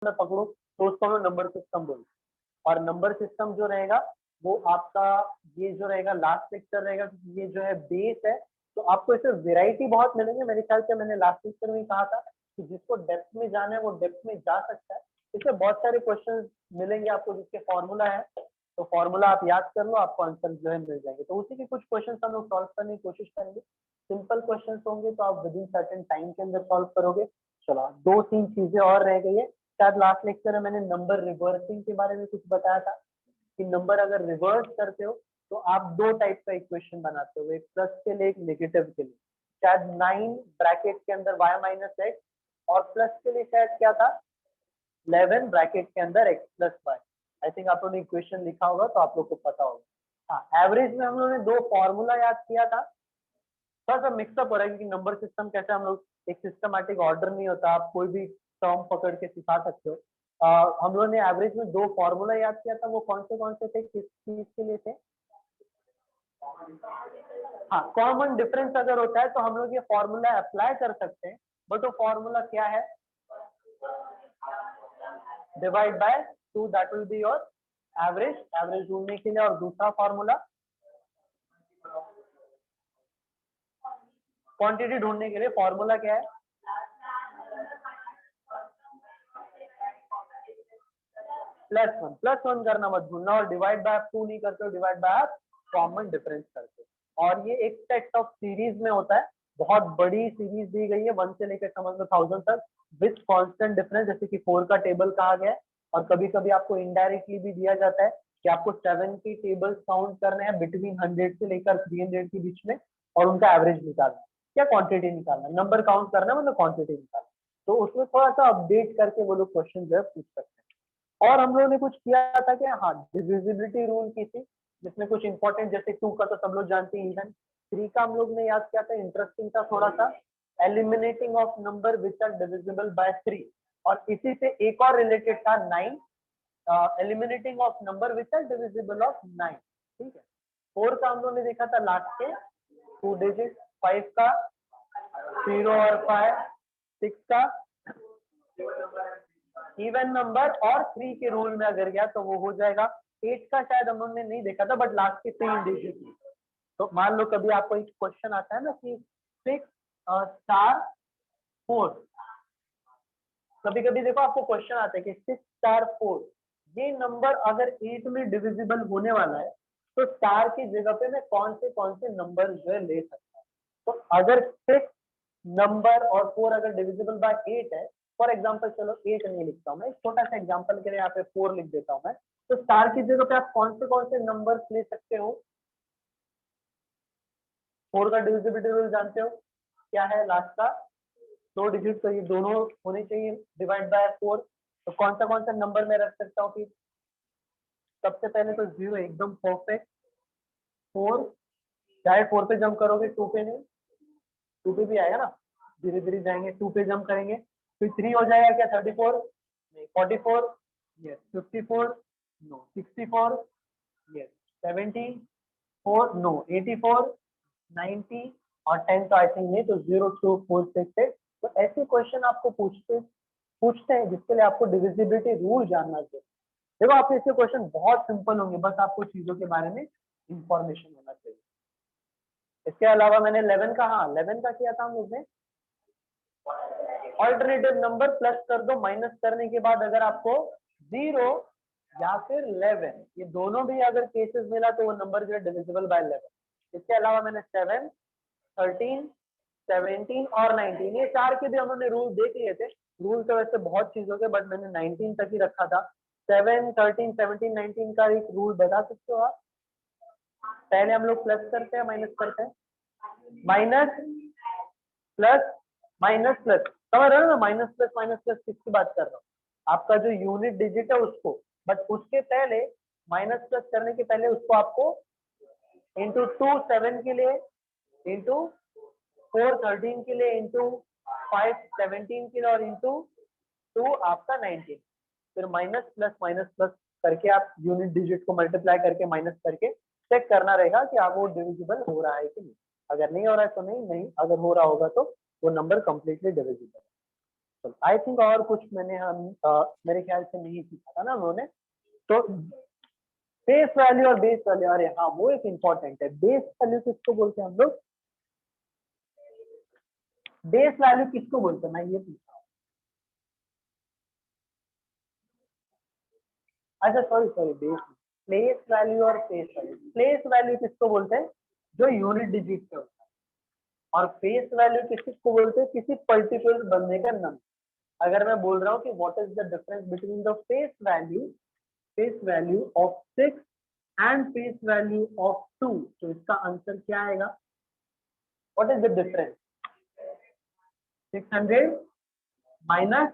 में पकड़ो तो उसको हम नंबर सिस्टम बोलते हैं। और नंबर सिस्टम जो रहेगा वो आपका ये जो रहेगा लास्ट लेक्चर रहेगा, क्योंकि ये जो है बेस है, तो आपको इसमें वेराइटी बहुत मिलेंगे। मेरे ख्याल से मैंने लास्ट लेक्चर में कहा था कि जिसको डेप्थ में जाना है वो डेप्थ में जा सकता है। इसमें बहुत सारे क्वेश्चन मिलेंगे आपको जिसके फॉर्मूला है, तो फॉर्मूला आप याद कर लो, आपको आंसर जो है मिल जाएंगे। तो उसी के कुछ क्वेश्चन हम लोग सॉल्व करने की कोशिश करेंगे। सिंपल क्वेश्चन होंगे तो आप विद इन सर्टेन टाइम के अंदर सॉल्व करोगे। चलो 2-3 चीजें और रह गई है। शायद लास्ट लेक्चर में मैंने नंबर रिवर्सिंग के बारे में कुछ बताया था कि नंबर अगर रिवर्स करते हो तो आप दो टाइप का इक्वेशन बनाते हो, एक प्लस के लिए एक नेगेटिव के लिए। शायद 9 ब्रैकेट के अंदर y माइनस एक्स, और प्लस के लिए शायद क्या था 11 ब्रैकेट के अंदर x plus y. I think आप लोगों ने इक्वेशन लिखा होगा तो आप लोग को पता होगा। हाँ, एवरेज में हम लोगों ने दो फॉर्मूला याद किया था। थोड़ा सा मिक्सअप हो रहा है क्योंकि नंबर सिस्टम कैसे हम लोग एक सिस्टमैटिक ऑर्डर नहीं होता, आप कोई भी टर्म पकड़ के सिखा सकते हो। हम लोगों ने एवरेज में दो फॉर्मूला याद किया था, वो कौन से थे, किस चीज के लिए थे? हाँ, कॉमन डिफरेंस अगर होता है तो हम लोग ये फॉर्मूला अप्लाई कर सकते हैं, बट वो फॉर्मूला क्या है? Divide by 2, that will be your average, average ढूंढने के लिए। और दूसरा फॉर्मूला क्वांटिटी ढूंढने के लिए, फॉर्मूला क्या है? +1 करना मत भूलना, और डिवाइड बाय 2 नहीं करते हो, डिवाइड बाय कॉमन डिफरेंस करते हो। और ये एक सेट ऑफ सीरीज में होता है, बहुत बड़ी सीरीज दी गई है 1 से लेकर समझ लो 1000 तक विथ कांस्टेंट डिफरेंस, जैसे कि 4 का टेबल कहा गया है। और कभी कभी आपको इनडायरेक्टली भी दिया जाता है कि आपको 7 की टेबल्स काउंट करने हैं बिटवीन 100 से लेकर 300 के बीच में, और उनका एवरेज निकालना है या क्वांटिटी निकालना है। नंबर काउंट करना है मतलब क्वांटिटी निकालना, तो उसमें थोड़ा सा अपडेट करके वो लोग क्वेश्चन जो है पूछ सकते हैं। और हम लोगों ने कुछ किया था कि हाँ, डिविजिबिलिटी रूल की थी, जिसमें कुछ इंपॉर्टेंट, जैसे 2 का तो सब लोग जानते हैं, इवन 3 का हम लोग ने याद किया था, इंटरेस्टिंग था थोड़ा सा, eliminating of number which are divisible by 3। और इसी से एक और रिलेटेड था 9, eliminating of number which are divisible of 9। ठीक है। 4 का हम लोग ने देखा था लास्ट के 2 डिजिट, 5 का 0 और 5, 6 का इवन नंबर, और 3 के रूल में अगर गया तो वो हो जाएगा। 8 का शायद हम लोगों ने नहीं देखा था, बट लास्ट के 3 डिजिट। तो मान लो कभी आपको एक क्वेश्चन आता है ना कि 6 स्टार 4, कभी कभी देखो आपको क्वेश्चन आता है कि 6 स्टार 4, ये नंबर अगर 8 में डिविजिबल होने वाला है तो स्टार की जगह पे मैं कौन से नंबर जो है ले सकता हूँ। तो अगर 6 नंबर और 4 अगर डिविजिबल बाय 8 है, फॉर एग्जांपल, चलो 8 नहीं लिखता हूँ मैं, एक छोटा सा एग्जांपल के लिए यहाँ पे 4 लिख देता हूँ मैं। तो स्टार की जगह पे आप कौन से नंबर ले सकते हो? 4 का डिविजिबिलिटी रूल जानते हो क्या है? लास्ट का 2 डिजिट, तो ये दोनों होने चाहिए डिवाइड बाय 4। तो कौन सा नंबर मैं रख सकता हूँ? फिर सबसे पहले तो 0 एकदम परफेक्ट, 4, चाहे 4 पे जंप करोगे 2 पे नहीं, 2 पे भी आएगा ना, धीरे धीरे जाएंगे, 2 पे जंप करेंगे, फिर 3 हो जाएगा क्या? 34 नहीं, 44 यस, 54 नो, 64 यस, 74 नो, 84 90, और 10 तो आई थिंक नहीं, तो 0 2 4 6 8। तो ऐसे क्वेश्चन आपको पूछते हैं जिसके लिए आपको डिविजिबिलिटी रूल जानना चाहिए। देखो आपके इसके क्वेश्चन बहुत सिंपल होंगे, बस आपको चीजों के बारे में इंफॉर्मेशन होना चाहिए। इसके अलावा मैंने 11 का, हाँ 11 का किया था हम लोग ने, ऑल्टरनेटिव नंबर प्लस कर दो, माइनस करने के बाद अगर आपको 0 या फिर 11, ये दोनों भी अगर केसेस मिला तो वो नंबर जो है डिविजिबल बाय 11। इसके अलावा मैंने 7, 13, 17 और 19, ये 4 के भी हमने रूल देख लिए थे। रूल तो वैसे बहुत चीजों के, बट मैंने 19 तक ही रखा था। 7, 13, 17, 19 का एक रूल बता सकते हो आप? पहले हम लोग प्लस करते हैं माइनस करते हैं? माइनस प्लस माइनस प्लस, समझ रहे हो ना? माइनस प्लस किसकी बात कर रहा हूँ? आपका जो यूनिट डिजिट है उसको, बट उसके पहले माइनस प्लस करने के पहले उसको आपको इंटू 2 7 के लिए, इंटू 4 13 के लिए, इंटू 5 17 के लिए, और इंटू 2 आपका 19। फिर माइनस प्लस करके आप यूनिट डिजिट को मल्टीप्लाई करके माइनस करके चेक करना रहेगा कि आप वो डिविजिबल हो रहा है कि नहीं। अगर नहीं हो रहा है तो नहीं, अगर हो रहा होगा तो वो नंबर कंप्लीटली डिविजिबल है। आई थिंक और कुछ मेरे ख्याल से नहीं सीखा था ना उन्होंने। तो फेस वैल्यू और बेस वैल्यू, अरे हाँ वो एक इंपॉर्टेंट है। बेस वैल्यू किसको बोलते हैं हम लोग? बेस वैल्यू किसको बोलते हैं, मैं ये पूछ रहा हूँ। अच्छा sorry sorry, base, place value और फेस वैल्यू। प्लेस वैल्यू किसको बोलते हैं? जो यूनिट डिजिट पे होता है। और फेस वैल्यू किसको बोलते हैं? किसी पर्टिकुलर बंदे का नंबर। अगर मैं बोल रहा हूँ कि what is the difference between the face value of 6 and face value of 2, तो इसका आंसर क्या आएगा? What is the difference? 600 minus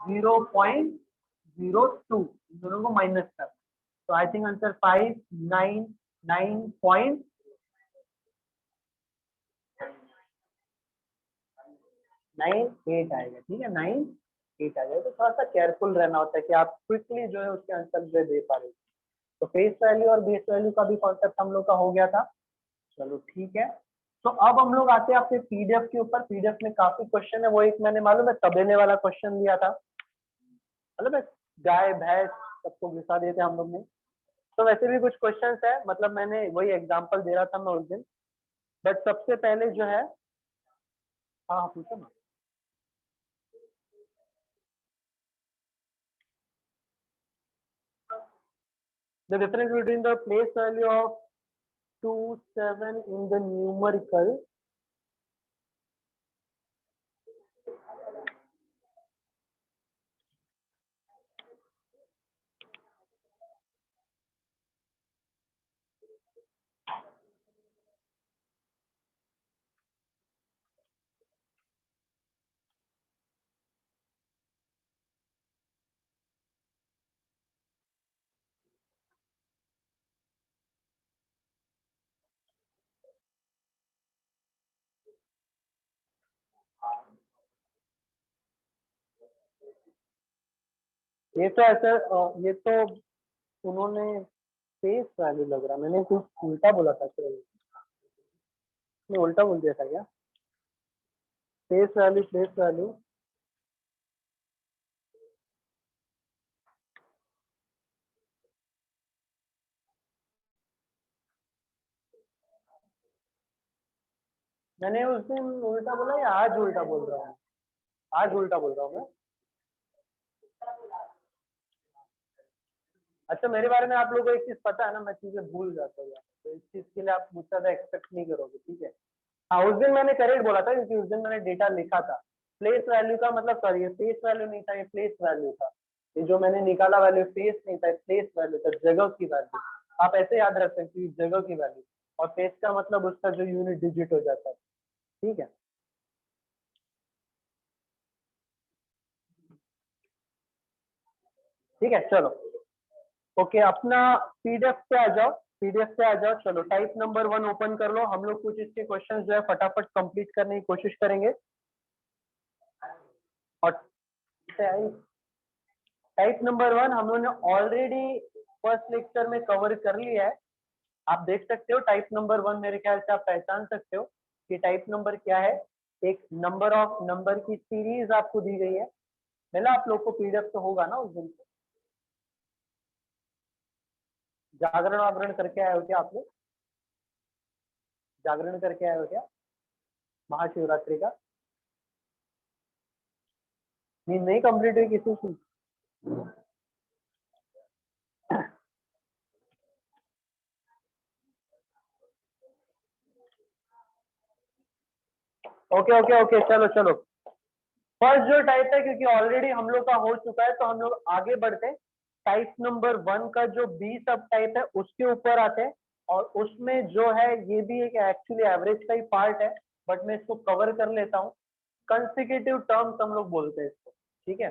0.02, इन दोनों को माइनस कर, तो आई थिंक आंसर 599.98 आएगा। ठीक है, 98 आ जाएगा। तो थोड़ा सा केयरफुल रहना होता है कि आप क्विकली जो है उसके आंसर जो दे पा रहे। तो फेस वैल्यू और बेस वैल्यू का भी कॉन्सेप्ट हम लोग का हो गया था। चलो ठीक है, तो अब हम लोग आते हैं अपने पीडीएफ के ऊपर। पीडीएफ में काफी क्वेश्चन है, वो एक मैंने मालूम है तबेले वाला क्वेश्चन दिया था, मतलब गाय भैंस सबको घुसा दिए थे हम लोग ने। तो वैसे भी कुछ क्वेश्चंस है, मतलब मैंने वही एग्जांपल दे रहा था मैं उस दिन। बट सबसे पहले जो है, हाँ हाँ पूछो ना। The difference between the place value of 2, 7 in the numerical, ये तो ऐसा, ये तो उन्होंने फेस वैल्यू लग रहा, मैंने कुछ उल्टा बोला था क्या? मैं उल्टा बोल दिया था क्या? फेस वैल्यू मैंने उस दिन उल्टा बोला या आज उल्टा बोल रहा हूँ? आज उल्टा बोल रहा हूँ मैं। अच्छा, मेरे बारे में आप लोगों को एक चीज पता है ना, मैं चीजें भूल जाता हूँ, तो इस चीज के लिए आप मुझसे ज्यादा एक्सपेक्ट नहीं करोगे, ठीक है? हाँ, उस दिन मैंने करेक्ट बोला था क्योंकि उस दिन मैंने डेटा लिखा था। प्लेस वैल्यू का मतलब, सॉरी ये फेस वैल्यू नहीं था, ये प्लेस वैल्यू था। ये जो मैंने निकाला वैल्यू फेस नहीं था, प्लेस वैल्यू था, जगह की वैल्यू। आप ऐसे याद रख सकते हैं, जगह की वैल्यू। और फेस का मतलब उसका जो यूनिट डिजिट हो जाता है, ठीक है? ठीक है चलो, ओके अपना पीडीएफ पे आ जाओ। पीडीएफ पे आ जाओ, चलो टाइप नंबर 1 ओपन कर लो। हम लोग कुछ इसके क्वेश्चन जो है फटाफट कंप्लीट करने की कोशिश करेंगे। और टाइप नंबर 1 हम लोगों ने ऑलरेडी फर्स्ट लेक्चर में कवर कर लिया है। आप देख सकते हो टाइप नंबर 1, मेरे ख्याल से आप पहचान सकते हो कि टाइप नंबर क्या है। एक नंबर की सीरीज आपको दी गई है। मिला आप लोग को? पीडीएफ तो होगा ना उस दिन से? जागरण वागरण करके आए हो क्या आप लोग? जागरण करके आए हो क्या महाशिवरात्रि का? नींद नहीं कंप्लीट हुई किसी की? ओके ओके ओके, चलो चलो। फर्स्ट जो टाइप है, क्योंकि ऑलरेडी हम लोग का हो चुका है, तो हम लोग आगे बढ़ते हैं। टाइप नंबर 1 का जो बी सब टाइप है उसके ऊपर आते हैं। और उसमें जो है, ये भी एक एक्चुअली एवरेज का ही पार्ट है, बट मैं इसको कवर कर लेता हूँ। कंसेक्यूटिव टर्म्स हम लोग बोलते हैं इसको, ठीक है?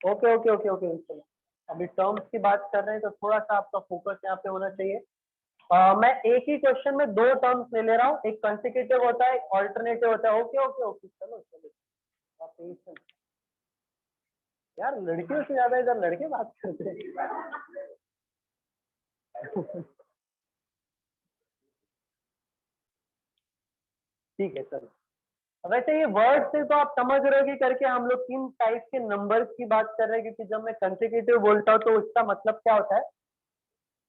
ओके ओके ओके ओके, चलो अभी टर्म्स की बात कर रहे हैं तो थोड़ा सा आपका फोकस यहाँ पे होना चाहिए। मैं एक ही क्वेश्चन में दो टर्म्स ले ले रहा हूँ, एक कंसेक्यूटिव होता है, एक ऑल्टरनेटिव होता है। ओके ओके ओके, चलो चलो, आप patient। यार लड़कियों से ज्यादा इधर लड़के बात करते हैं। ठीक है सर। वैसे ये वर्ड से तो आप समझ रहे हो कि करके हम लोग किन टाइप के नंबर्स की बात कर रहे हैं, क्योंकि जब मैं कंसेक्यूटिव बोलता हूँ तो उसका मतलब क्या होता है,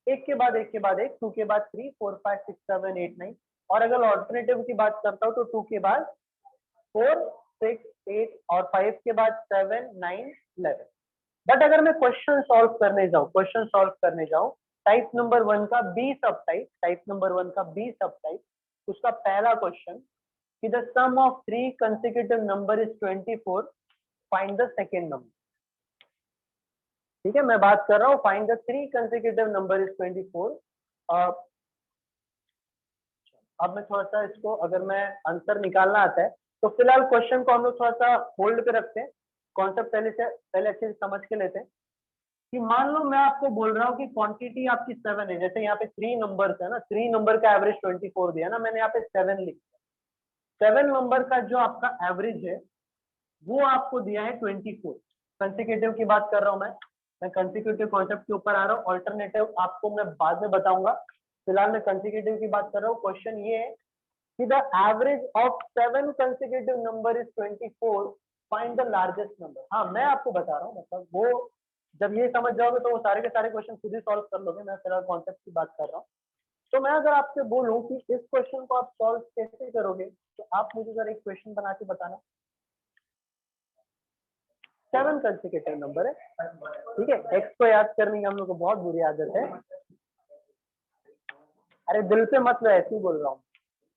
एक के बाद एक के बाद एक, 2 के बाद 3, 4, 5, 6, 7, 8, 9। और अगर ऑल्टरनेटिव की बात करता हूँ तो 2 के बाद 4, 6, 8 और 5 के बाद 7, 9, 11। बट अगर मैं क्वेश्चन सॉल्व करने जाऊं टाइप नंबर 1 का बी सब टाइप, उसका पहला क्वेश्चन कि the sum of 3 consecutive number is 24, find the second number. ठीक है, मैं बात कर रहा हूँ find the 3 consecutive number is 24। अब मैं थोड़ा सा इसको, अगर मैं आंसर निकालना आता है तो फिलहाल क्वेश्चन को हम लोग थोड़ा सा होल्ड पे रखते हैं, कॉन्सेप्ट पहले अच्छे से समझ के लेते हैं। कि मान लो मैं आपको बोल रहा हूँ कि क्वांटिटी आपकी 7 है, जैसे यहाँ पे 3 नंबर है ना, 3 नंबर का एवरेज 24 दिया ना, मैंने यहाँ पे 7 लिख दिया। 7 नंबर का जो आपका एवरेज है वो आपको दिया है 24। कंसेक्यूटिव की बात कर रहा हूँ मैं कंसेक्यूटिव कॉन्सेप्ट के ऊपर आ रहा हूँ, ऑल्टरनेटिव आपको मैं बाद में बताऊंगा। फिलहाल मैं कंसेक्यूटिव की बात कर रहा हूँ। क्वेश्चन ये है कि the average of 7 consecutive number is 24, find the largest number. हाँ, मैं आपको बता रहा हूँ, मतलब वो जब ये समझ जाओगे तो वो सारे के सारे क्वेश्चन खुद ही सॉल्व कर लोगे। मैं फिलहाल कॉन्सेप्ट की बात कर रहा हूँ। तो मैं अगर आपसे बोलूं कि इस क्वेश्चन को आप सॉल्व कैसे करोगे, तो आप मुझे जरा एक क्वेश्चन बना के बताना। 7 कंसेक्यूटिव नंबर है, ठीक है। एक्स को याद करने की हम लोग को बहुत बुरी आदत है। अरे दिल पे मत लो, ऐसे ही बोल रहा हूँ,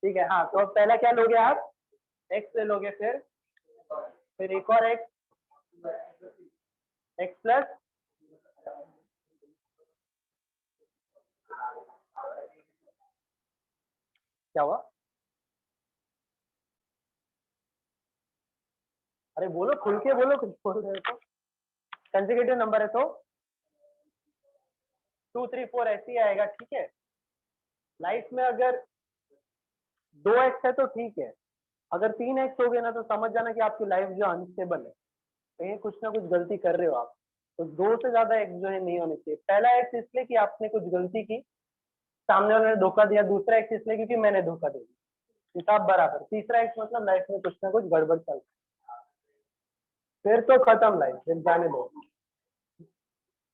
ठीक है। हाँ, तो पहला क्या लोगे आप, एक्स ले लोगे, फिर एक और एक्स प्लस क्या हुआ, अरे बोलो, खुल के बोलो, कुछ बोल रहे हो तो। कंसेक्यूटिव नंबर है तो 2, 3, 4 ऐसे ही आएगा, ठीक है। लाइफ में अगर 2x है तो ठीक है, अगर 3x हो गया ना तो समझ जाना कि आपकी लाइफ जो अनस्टेबल है, कहीं कुछ ना कुछ गलती कर रहे हो आप। तो 2 से ज्यादा एक्स जो है नहीं होने चाहिए। पहला एक्स इसलिए कि आपने कुछ गलती की, सामने वाले ने धोखा दिया। दूसरा एक्स इसलिए क्योंकि मैंने धोखा दे दिया, हिसाब बराबर। तीसरा एक्स मतलब लाइफ में कुछ ना कुछ गड़बड़ चल, फिर तो खत्म लाइफ, फिर जाने दो।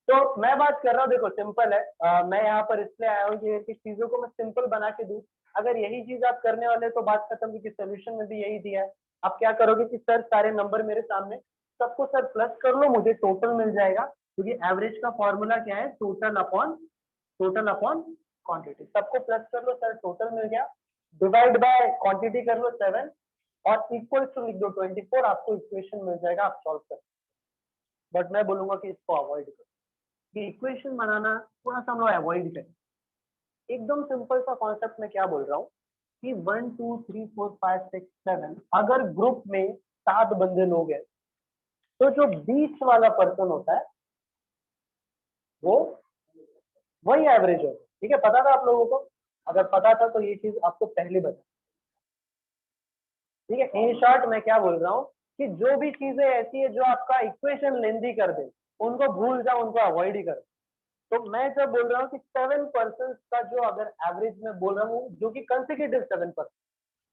तो मैं बात कर रहा हूँ, देखो सिंपल है। मैं यहाँ पर इसलिए आया हूँ कि चीजों को मैं सिंपल बना के दूं। अगर यही चीज आप करने वाले तो बात खत्म, क्योंकि सोल्यूशन में भी यही दिया है। आप क्या करोगे कि सर सारे नंबर मेरे सामने, सबको सर प्लस कर लो, मुझे टोटल मिल जाएगा। क्योंकि एवरेज का फॉर्मूला क्या है, टोटल अपॉन क्वांटिटी। सबको प्लस कर लो सर, टोटल मिल गया। डिवाइड बाय क्वांटिटी कर लो 7 और इक्वल टू लिख दो 24, आपको इक्वेशन मिल जाएगा, आप सॉल्व कर। बट मैं बोलूंगा कि इसको अवॉइड करो, कि इक्वेशन बनाना थोड़ा सा हम लोग अवॉइड करें। एकदम सिंपल सा कॉन्सेप्ट में क्या बोल रहा हूँ कि 1, 2, 3, 4, 5, 6, 7 अगर ग्रुप में 7 बंदे लोग हैं तो जो बीच वाला पर्सन होता है वो वही एवरेज होता है, ठीक है। पता था आप लोगों को, अगर पता था तो ये चीज आपको पहले बता, ठीक है। इन शॉर्ट मैं क्या बोल रहा हूँ कि जो भी चीजें ऐसी है जो आपका इक्वेशन लेंदी कर दे, उनको भूल जाओ, उनको अवॉइड ही करो। तो मैं जब बोल रहा हूँ कि 7% का जो अगर एवरेज में बोल रहा हूँ, जो कि कंसेक्यूटिव 7%,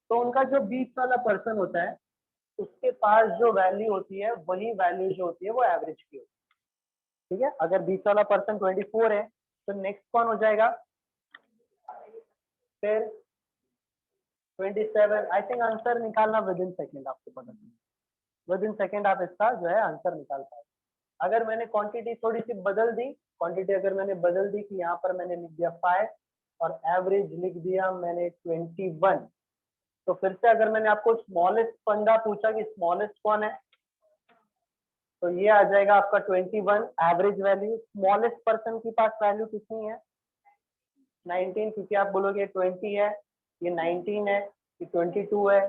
तो उनका जो बीच वाला पर्सन होता है उसके पास जो वैल्यू होती है वही वैल्यू जो होती है वो एवरेज की होती है, ठीक है। अगर बीच वाला पर्सन 24 है तो नेक्स्ट कौन हो जाएगा, फिर 27। आई थिंक आंसर निकालना विद इन सेकेंड, आपको पता है विद इन सेकेंड आप इसका जो है आंसर निकाल पाए। अगर मैंने क्वांटिटी थोड़ी सी बदल दी, क्वांटिटी अगर मैंने बदल दी कि यहाँ पर मैंने लिख दिया 5 और एवरेज लिख दिया मैंने 21, तो फिर से अगर मैंने आपको स्मॉलेस्ट फंडा पूछा कि स्मॉलेस्ट कौन है, तो ये आ जाएगा आपका 21 एवरेज वैल्यू। स्मॉलेस्ट पर्सन के पास वैल्यू कितनी है, 19, क्योंकि आप बोलोगे 20 है, ये 19 है, ये 22 है।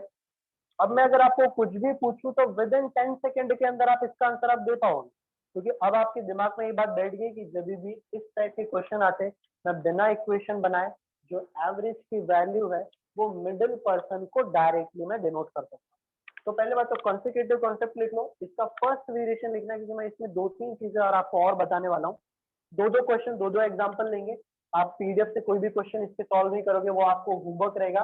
अब मैं अगर आपको कुछ भी पूछूं तो विद इन 10 सेकेंड के अंदर आप इसका आंसर आप दे पाओगे, क्योंकि अब आपके दिमाग में ये बात बैठ गई कि जब भी इस टाइप के क्वेश्चन आते हैं मैं बिना इक्वेशन बनाए जो एवरेज की वैल्यू है वो मिडिल पर्सन को डायरेक्टली मैं डिनोट कर सकता हूँ। तो पहले बात तो कॉन्सेक्यूटिव कॉन्सेप्ट लिख लो, इसका फर्स्ट वेरिएशन लिखना है, क्योंकि मैं इसमें 2-3 चीजें और आपको और बताने वाला हूँ। 2-2 क्वेश्चन, 2-2 एग्जांपल लेंगे। आप पीडीएफ से कोई भी क्वेश्चन इसके सॉल्व नहीं करोगे, वो आपको होमवर्क रहेगा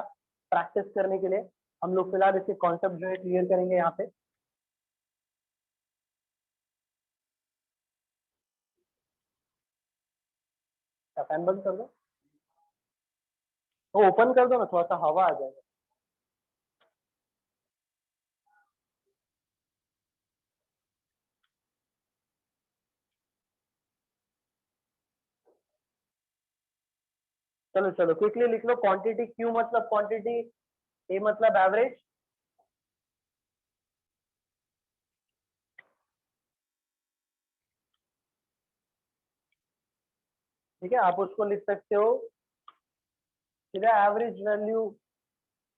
प्रैक्टिस करने के लिए। हम लोग फिलहाल इसके कॉन्सेप्ट जो है क्लियर करेंगे यहाँ पे। फैन बंद कर दो, वो ओपन कर दो ना, थोड़ा सा हवा आ जाएगा। चलो चलो क्विकली लिख लो। क्वांटिटी क्यू मतलब क्वांटिटी, ए मतलब एवरेज, ठीक है। आप उसको लिख सकते हो average value,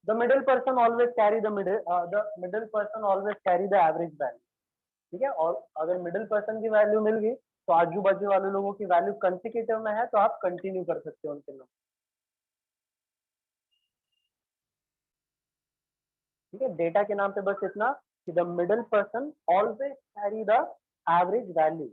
the middle person always carry the middle person always carry the average value, ठीक है। और अगर मिडिल पर्सन की वैल्यू मिल गई तो आजू बाजू वाले लोगों की वैल्यू कंसेक्यूटिव में है तो आप कंटिन्यू कर सकते हो उनके नाम, ठीक है। डेटा के नाम पे बस इतना कि the middle person always carry the average value.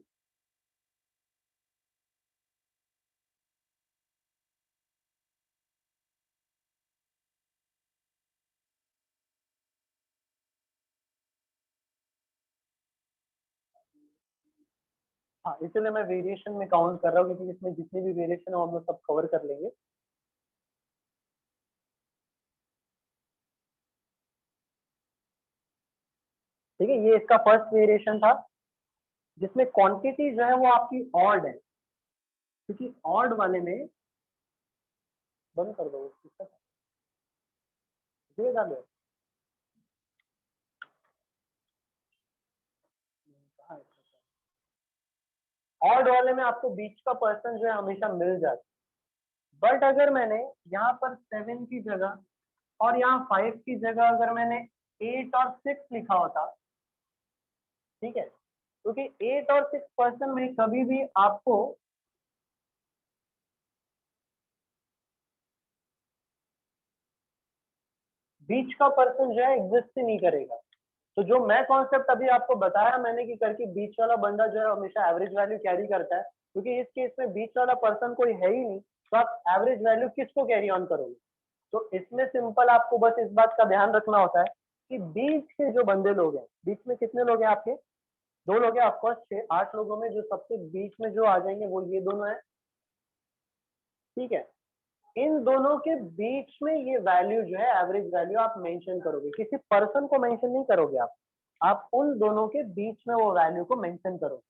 हाँ, इसलिए मैं वेरिएशन में काउंट कर रहा हूँ, क्योंकि इसमें जितनी भी वेरिएशन है वो हम लोग सब कवर कर लेंगे। ठीक है, ये इसका फर्स्ट वेरिएशन था, जिसमें क्वांटिटी जो है वो आपकी ऑड है, क्योंकि ऑड वाले में, बंद कर दो डालो, ऑड वाले में आपको बीच का पर्सन जो है हमेशा मिल जाता है। बट अगर मैंने यहाँ पर 7 की जगह और यहाँ 5 की जगह अगर मैंने 8 और 6 लिखा होता, ठीक है, क्योंकि 8 और 6 पर्सन में कभी भी आपको बीच का पर्सन जो है एग्जिस्ट ही नहीं करेगा। तो जो मैं कॉन्सेप्ट अभी आपको बताया मैंने कि करके बीच वाला बंदा जो है हमेशा एवरेज वैल्यू कैरी करता है, क्योंकि इस केस में बीच वाला पर्सन कोई है ही नहीं, तो आप एवरेज वैल्यू किसको कैरी ऑन करोगे। तो इसमें सिंपल आपको बस इस बात का ध्यान रखना होता है कि बीच के जो बंदे लोग हैं, बीच में कितने लोग हैं आपके, 2 लोग हैं ऑफकोर्स, 6-8 लोगों में जो सबसे बीच में जो आ जाएंगे वो ये दोनों है, ठीक है। इन दोनों के बीच में ये वैल्यू जो है एवरेज वैल्यू आप मेंशन करोगे, किसी पर्सन को मेंशन नहीं करोगे आप उन दोनों के बीच में वो वैल्यू को मेंशन करोगे।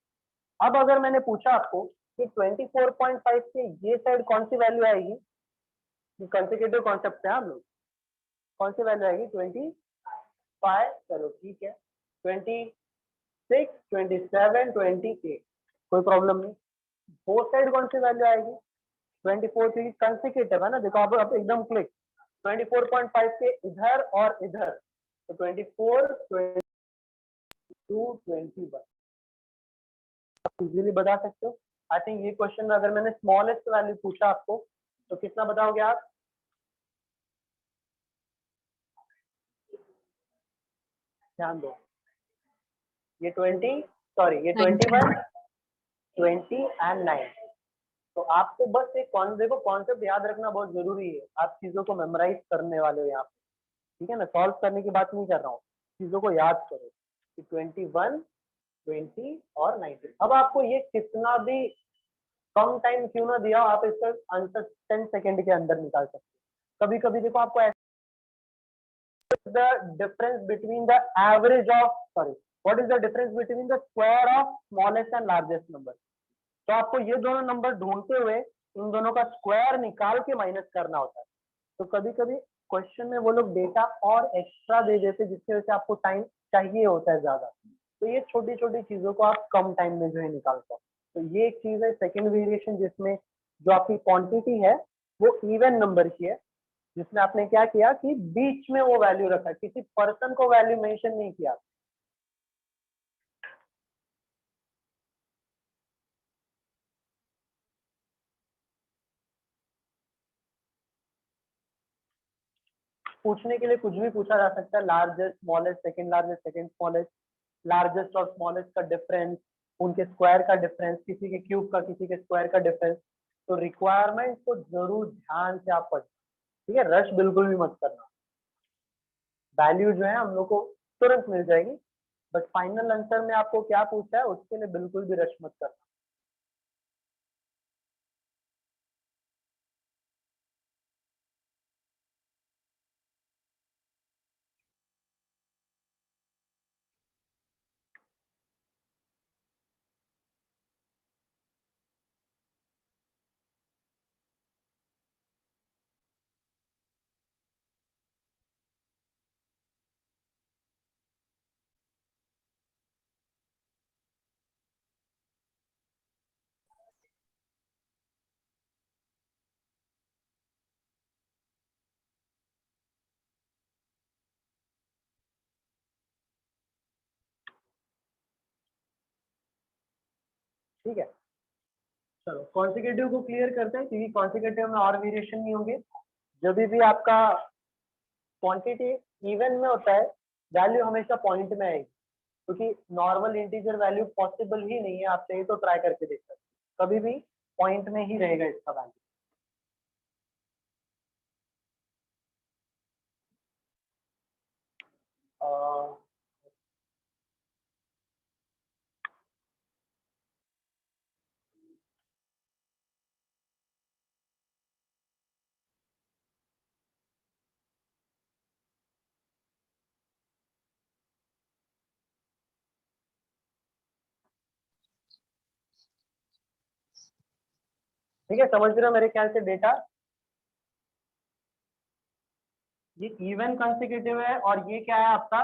अब अगर मैंने पूछा आपको कि 24.5 के ये साइड कौन सी वैल्यू आएगी, कंसेक्यूटिव कॉन्सेप्ट से हम लोग कौन सी वैल्यू आएगी, 25, चलो ठीक है, 26, 27, 28, कोई प्रॉब्लम नहीं। फोर साइड कौन सी वैल्यू आएगी, 24 की कंसेक्यूटिव है ना, देखो अब एकदम क्लिक, 24.5 के इधर और इधर, तो 24, 22, 21 आप इजीली बता सकते हो। आई थिंक ये क्वेश्चन में अगर मैंने स्मॉलेस्ट वैल्यू पूछा आपको तो कितना बताओगे आप, ध्यान दो, ये 20, सॉरी ये 21, 20 एंड 9। तो आपको बस एक देखो कॉन्सेप्ट याद रखना बहुत जरूरी है, आप चीजों को मेमोराइज करने वाले हो यहाँ पे, ठीक है ना, सॉल्व करने की बात नहीं कर रहा हूँ, चीजों को याद करो कि 21, 20 और 19। अब आपको ये कितना भी कम टाइम क्यों ना दिया, आप इसका आंसर 10 सेकंड के अंदर निकाल सकते हो। कभी कभी देखो आपको the difference between the average of, sorry, what is the difference between the square of smallest and largest number. तो आपको ये दोनों नंबर ढूंढते हुए इन दोनों का स्क्वायर निकाल के माइनस करना होता है। तो कभी कभी क्वेश्चन में वो लोग डेटा और एक्स्ट्रा दे देते जिसकी वजह से आपको टाइम चाहिए होता है ज्यादा, तो ये छोटी छोटी चीजों को आप कम टाइम में जो है निकाल पाओ। तो ये एक चीज है सेकेंड वेरिएशन, जिसमें जो आपकी क्वांटिटी है वो इवन नंबर की है, जिसमें आपने क्या किया कि बीच में वो वैल्यू रखा, किसी पर्सन को वैल्यू मेंशन नहीं किया। पूछने के लिए कुछ भी पूछा जा सकता है, largest smallest, second largest, second smallest, largest और स्मॉलेस्ट का डिफरेंस, उनके स्क्वायर का डिफरेंस, किसी के क्यूब का किसी के स्क्वायर का डिफरेंस। तो रिक्वायरमेंट को जरूर ध्यान से आप पढ़ें, ठीक है, रश बिल्कुल भी मत करना। वैल्यू जो है हम लोग को तुरंत मिल जाएगी, बट फाइनल आंसर में आपको क्या पूछा है उसके लिए बिल्कुल भी रश मत करना। ठीक है, चलो कॉन्सिक्यूटिव को क्लियर करते हैं, क्योंकि कॉन्सिक्यूटिव में और वेरिएशन नहीं होंगे। जब भी आपका क्वांटिटी इवन में होता है, वैल्यू हमेशा पॉइंट में आएगी, क्योंकि नॉर्मल इंटीजर वैल्यू पॉसिबल ही नहीं है। आप चाहिए तो ट्राई करके देख सकते हैं, कभी भी पॉइंट में ही रहेगा इसका वैल्यू। ठीक है, समझ रहे हो मेरे ख्याल से डेटा। ये इवन कंसेक्यूटिव है और ये क्या है आपका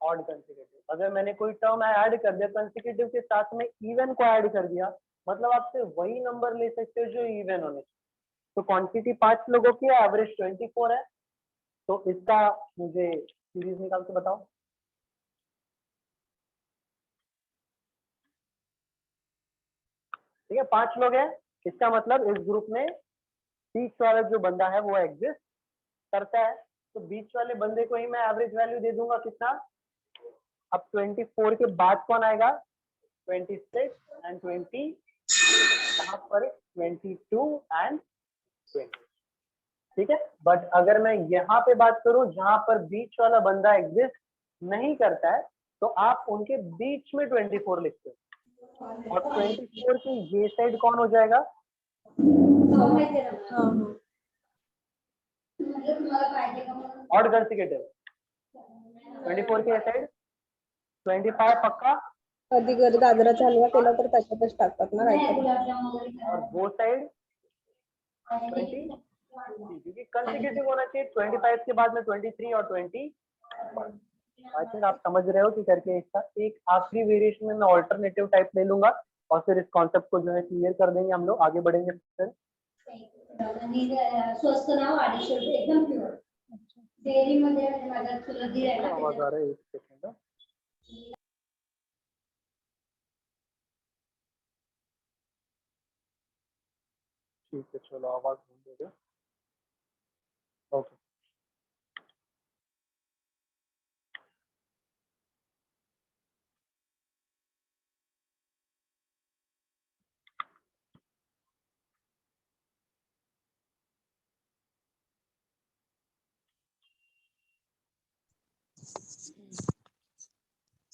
ऑड कंसेक्यूटिव। अगर मैंने कोई टर्म ऐड कर दिया कंसेक्यूटिव के साथ में इवन को ऐड कर दिया, मतलब आपसे वही नंबर ले सकते हो जो इवन होने चाहिए। तो क्वांटिटी 5 लोगों की है, एवरेज 24 है, तो इसका मुझे सीरीज निकाल के बताओ। ठीक है, 5 लोग हैं, इसका मतलब इस ग्रुप में बीच वाला जो बंदा है वो एग्जिस्ट करता है, तो बीच वाले बंदे को ही मैं एवरेज वैल्यू दे दूंगा कितना। अब 24 के बाद कौन आएगा, 26 एंड 20, यहाँ पर 22 एंड 20। ठीक है, बट अगर मैं यहाँ पे बात करूं जहां पर बीच वाला बंदा एग्जिस्ट नहीं करता है, तो आप उनके बीच में 24 लिखते हो, और 24 की ये साइड कौन हो जाएगा, ऑड कंसेक्यूटिव। 24 की साइड 25 पक्का, कधी कधी गाजराचा हलवा केला तर त्याच्यातच टाकतात ना काहीतरी, और वो साइड 20, क्योंकि कंसेक्यूटिव होना चाहिए 25 के बाद में 23 और 20। आई थिंक आप समझ रहे हो कि करके इसका एक आखिरी वेरिएशन में मैं ऑल्टरनेटिव टाइप ले लूंगा, और फिर इस कॉन्सेप्ट को जो है क्लियर कर देंगे, हम लोग आगे बढ़ेंगे। फिर स्वस्त नाव 250 रुपये एकदम प्युअर डेअरी मध्ये माझा चुलत दीर आहे ना, आवाज आ रहा है, एक सेकंड। ठीक है, चलो आवाज बंद हो गया। Okay,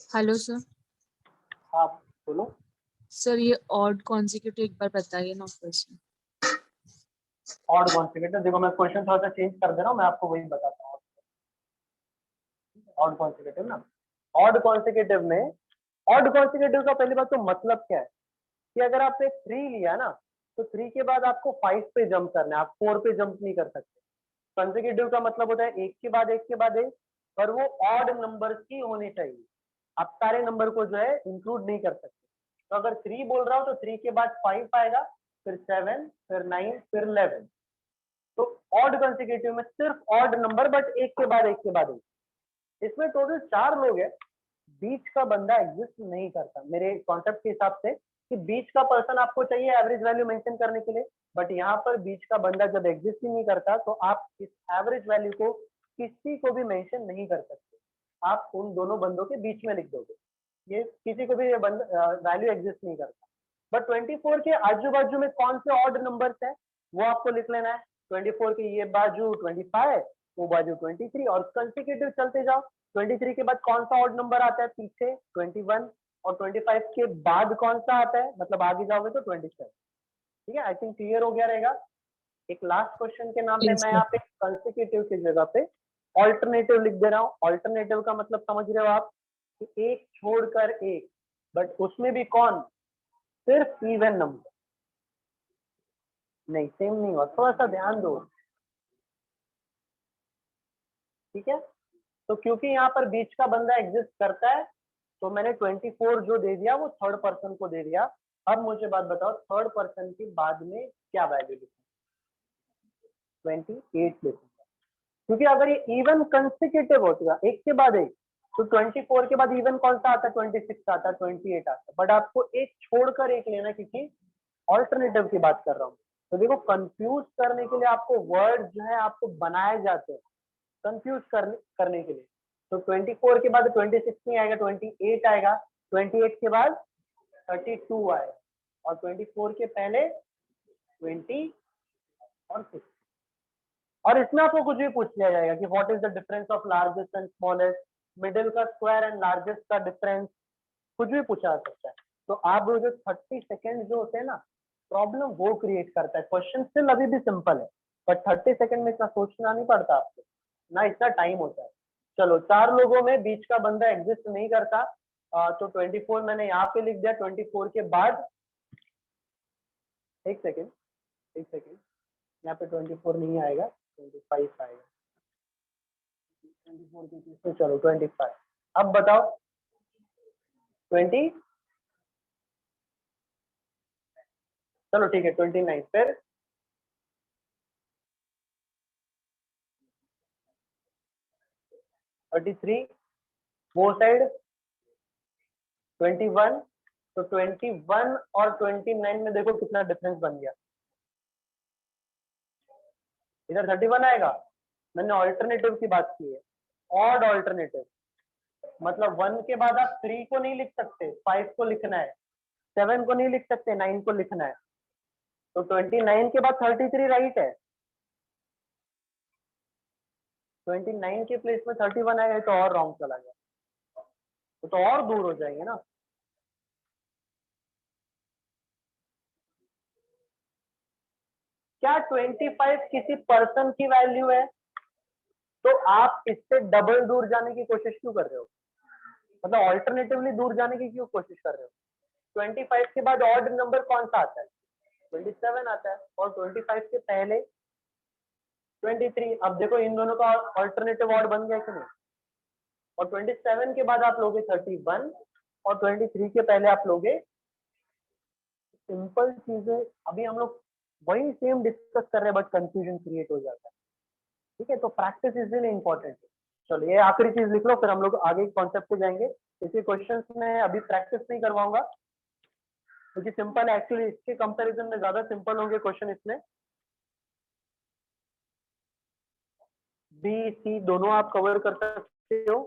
hello sir. हाँ बोलो। सर ये ऑड कॉन्जिक्यूटिव एक बार बताइए ना फिर से। ऑड कॉन्सेक्यूटिव, देखो मैं क्वेश्चन थोड़ा सा चेंज कर दे रहा हूँ, मैं आपको वही बताता हूँ। ऑड कॉन्सेक्यूटिव ना, ऑड कॉन्सेक्यूटिव में, ऑड कॉन्सेक्यूटिव का पहली बात तो मतलब क्या है कि अगर आपने 3 लिया ना, तो 3 के बाद आपको 5 पे जंप करना है, आप 4 पे जंप नहीं कर सकते। कंसेक्यूटिव का मतलब होता है एक के बाद एक के बाद एक, पर वो ऑड नंबर्स की होनी चाहिए। आप सारे नंबर को जो है इंक्लूड नहीं कर सकते। तो अगर 3 बोल रहा हूँ तो 3 के बाद 5 आएगा, फिर 7, फिर 9, फिर 11। तो ऑड कंसेक्यूटिव में सिर्फ ऑड नंबर, बट एक के बाद एक के बाद एक। इसमें टोटल 4 लोग हैं, बीच का बंदा एग्जिस्ट नहीं करता मेरे कॉन्सेप्ट के हिसाब से, कि बीच का पर्सन आपको चाहिए एवरेज वैल्यू मेंशन करने के लिए, बट यहाँ पर बीच का बंदा जब एग्जिस्ट ही नहीं करता तो आप इस एवरेज वैल्यू को किसी को भी मेंशन नहीं कर सकते, आप उन दोनों बंदों के बीच में लिख दोगे, ये किसी को भी ये वैल्यू एग्जिस्ट नहीं करता। बट 24 के आजू बाजू में कौन से ऑड नंबर्स है वो आपको लिख लेना है। 24 के ये बाजू 25, वो बाजू 23 और कंसेक्यूटिव चलते जाओ। 23 के बाद कौन सा ऑड नंबर आता है पीछे 21 और 25 के बाद कौन सा आता है, मतलब आगे जाओगे तो 27। ठीक है, आई थिंक क्लियर हो गया रहेगा। एक लास्ट क्वेश्चन के नाम पे Yes, मैं sir. यहाँ पे कंसेक्यूटिव की जगह पे ऑल्टरनेटिव लिख दे रहा हूँ। ऑल्टरनेटिव का मतलब समझ रहे हो आप कि एक छोड़कर एक, बट उसमें भी कौन, सिर्फ इवन नंबर। नहीं सेम नहीं हुआ, थोड़ा सा ध्यान दो। ठीक है, तो क्योंकि यहाँ पर बीच का बंदा एग्जिस्ट करता है तो मैंने 24 जो दे दिया वो थर्ड पर्सन को दे दिया। अब मुझे बात बताओ थर्ड पर्सन के बाद में क्या वैल्यू लिखूं, 28 लिखूंगा, क्योंकि अगर ये इवन कंसेक्यूटिव होता एक के बाद एक तो 24 के बाद इवन कौन सा आता है, 26 आता है, 28 आता है, बट आपको एक छोड़कर एक लेना क्योंकि ऑल्टरनेटिव की बात कर रहा हूँ। तो देखो कंफ्यूज करने के लिए आपको वर्ड जो है आपको बनाए जाते हैं कंफ्यूज करने के लिए। तो 24 के बाद 26 नहीं आएगा, 28 आएगा, 28 के बाद 32 आएगा और 24 के पहले 20 और 6। और इसमें आपको कुछ भी पूछ लिया जाएगा कि what is the difference of largest and smallest, middle का स्क्वायर एंड लार्जेस्ट का डिफरेंस, कुछ भी पूछा जा सकता है। तो आप वो जो 30 सेकेंड जो होते हैं ना, प्रॉब्लम वो क्रिएट करता है। क्वेश्चन स्टिल अभी भी सिंपल है बट 30 सेकेंड में इतना सोचना नहीं पड़ता आपको, ना इतना टाइम होता है। चलो 4 लोगों में बीच का बंदा एग्जिस्ट नहीं करता, तो 24 मैंने यहाँ पे लिख दिया। 24 के बाद एक सेकेंड यहाँ पे 24 नहीं आएगा, 25 आएगा। 24 के पीछे चलो 25। अब बताओ 20, चलो ठीक है 29, फिर 33, वो साइड 21, तो 21 और 29 में देखो कितना डिफरेंस बन गया। इधर 31 आएगा, मैंने ऑल्टरनेटिव की बात की है, ऑड ऑल्टरनेटिव, मतलब 1 के बाद आप 3 को नहीं लिख सकते, 5 को लिखना है, 7 को नहीं लिख सकते, 9 को लिखना है। तो 29 के बाद 33 राइट है, 29 के प्लेस में 31 आएगा तो और रॉन्ग चला गया, तो और दूर हो जाएंगे ना। क्या 25 किसी पर्सन की वैल्यू है? तो आप इससे डबल दूर जाने की कोशिश क्यों कर रहे हो, मतलब ऑल्टरनेटिवली दूर जाने की क्यों कोशिश कर रहे हो? 25 के बाद ऑड नंबर कौन सा आता है, 27 आता है, और 25 के पहले 23। अब देखो इन दोनों का ऑल्टरनेटिव ऑड बन गया कि नहीं। और 27 के बाद आप लोगे 31 और 23 के पहले आप लोगे, सिंपल चीजें अभी हम लोग वही सेम डिस्कस कर रहे हैं बट कंफ्यूजन क्रिएट हो जाता है। ठीक है, तो प्रैक्टिस इज रियली इंपॉर्टेंट। चलो ये आखिरी चीज लिख लो, फिर हम लोग आगे कॉन्सेप्ट पे जाएंगे। इसी क्वेश्चंस में अभी प्रैक्टिस नहीं करवाऊंगा क्योंकि सिंपल है, एक्चुअली इसके कंपैरिजन में ज्यादा सिंपल होंगे क्वेश्चन इसमें। बी सी दोनों आप कवर कर सकते हो।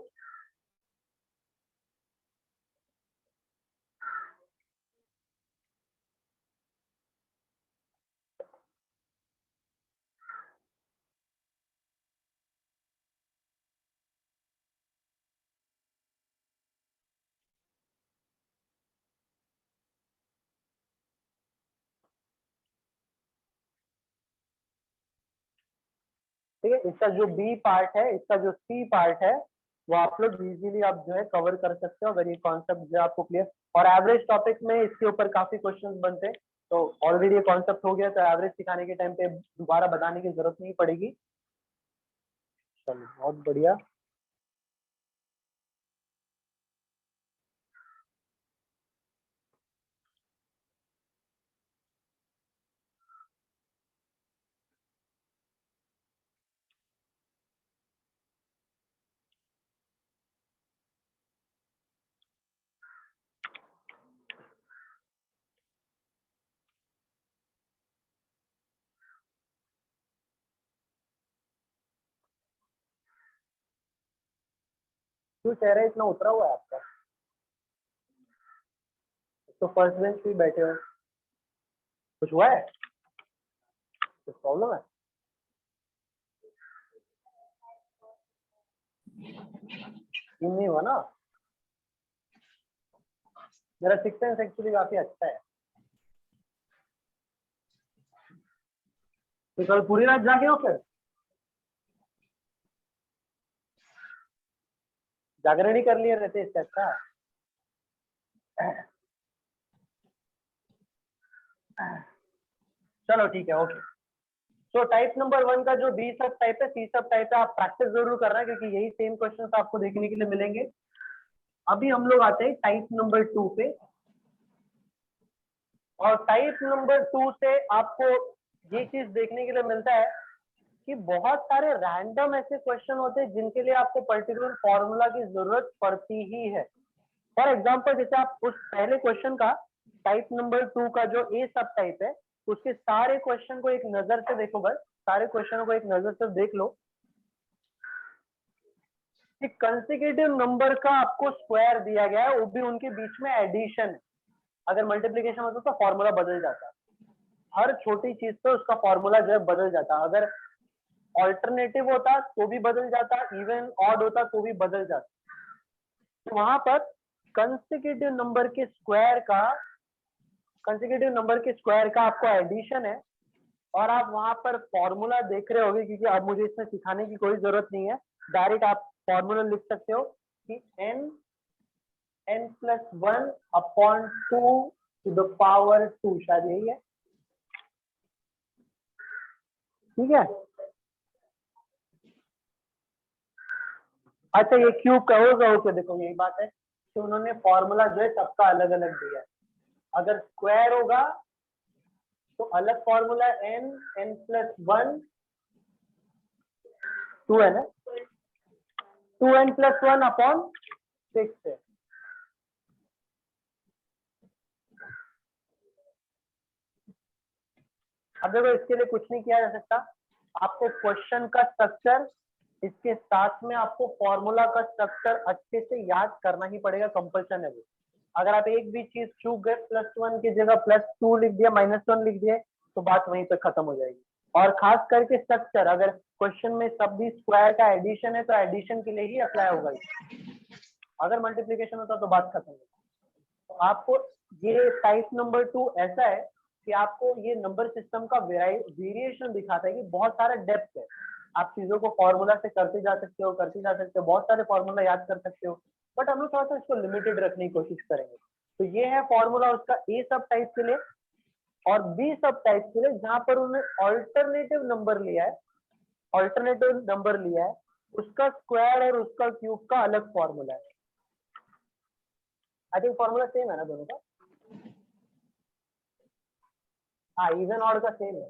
ठीक है, इसका जो बी पार्ट है, इसका जो सी पार्ट है, वो आप लोग इजीली आप जो है कवर कर सकते हो अगर ये कॉन्सेप्ट जो है आपको क्लियर। और एवरेज टॉपिक में इसके ऊपर काफी क्वेश्चंस बनते हैं, तो ऑलरेडी ये कॉन्सेप्ट हो गया तो एवरेज सिखाने के टाइम पे दोबारा बताने की जरूरत नहीं पड़ेगी। चलो बहुत बढ़िया। क्यों चेहरा इतना उतरा हुआ है आपका? तो फर्स्ट बेंच पे बैठे हो, कुछ हुआ है? कुछ प्रॉब्लम है? क्यों नहीं हुआ ना? मेरा सिक्स सेंस एक्चुअली काफी अच्छा है। तो कल पूरी रात जागे हो फिर? जागरण ही कर लिए रहते इससे अच्छा। चलो ठीक है, ओके। तो टाइप नंबर 1 का जो बी सब टाइप है, सी सब टाइप है, आप प्रैक्टिस जरूर करना है क्योंकि यही सेम क्वेश्चन आपको देखने के लिए मिलेंगे। अभी हम लोग आते हैं टाइप नंबर 2 पे, और टाइप नंबर 2 से आपको ये चीज देखने के लिए मिलता है कि बहुत सारे रैंडम ऐसे क्वेश्चन होते हैं जिनके लिए आपको पर्टिकुलर फॉर्मूला की जरूरत पड़ती ही है। फॉर एग्जाम्पल, जैसे आप उस पहले क्वेश्चन का टाइप नंबर 2 का जो ए सब टाइप है, उसके सारे क्वेश्चन को एक नजर से देखो, बस सारे क्वेश्चनों को एक नजर से देख लो कि कंसेक्यूटिव नंबर का आपको स्क्वायर दिया गया है, वो भी उनके बीच में एडिशन है। अगर मल्टीप्लीकेशन होता तो फॉर्मूला बदल जाता, हर छोटी चीज पे उसका फॉर्मूला जो है बदल जाता। अगर ऑल्टरनेटिव होता तो भी बदल जाता, इवन ऑड होता तो भी बदल जाता। तो वहां पर कंसेक्यूटिव नंबर के स्क्वायर का आपको एडिशन है, और आप वहां पर फॉर्मूला देख रहे होगे, क्योंकि अब मुझे इसमें सिखाने की कोई जरूरत नहीं है, डायरेक्ट आप फॉर्मूला लिख सकते हो कि n+1 upon 2 to the power 2, शायद यही है, ठीक है। अच्छा, ये क्यूब कहोगे, ओके, देखो यही बात है कि उन्होंने फॉर्मूला जो है सबका अलग अलग दिया है। अगर स्क्वायर होगा तो अलग फॉर्मूला n+1, 2 है ना, 2n+1 अपॉन 6 है। अब देखो, इसके लिए कुछ नहीं किया जा सकता, आपको क्वेश्चन का स्ट्रक्चर, इसके साथ में आपको फॉर्मूला का स्ट्रक्चर अच्छे से याद करना ही पड़ेगा, कंपल्सन है वो। अगर आप एक भी चीज चूक गए, +1 की जगह +2 लिख दिया, -1 लिख दिए, तो बात वहीं पे खत्म हो जाएगी। और खास करके स्ट्रक्चर, अगर क्वेश्चन में सब भी स्क्वायर का एडिशन है तो एडिशन के लिए ही अप्लाई होगा, अगर मल्टीप्लीकेशन होता तो बात खत्म हो। तो आपको ये टाइप नंबर 2 ऐसा है कि आपको ये नंबर सिस्टम का वेरिएशन दिखाता है कि बहुत सारा डेप्थ है। आप चीजों को फॉर्मूला से करते जा सकते हो, बहुत सारे फॉर्मूला याद कर सकते हो, बट हम लोग थोड़ा सा इसको लिमिटेड रखने की कोशिश करेंगे। तो ये है फॉर्मूला उसका ए सब टाइप के लिए, और बी सब टाइप के लिए जहां पर उन्होंने ऑल्टरनेटिव नंबर लिया है, उसका स्क्वायर और उसका क्यूब का अलग फॉर्मूला है। आई थिंक फॉर्मूला सेम है ना दोनों का? हाँ, इवन ऑड का सेम है,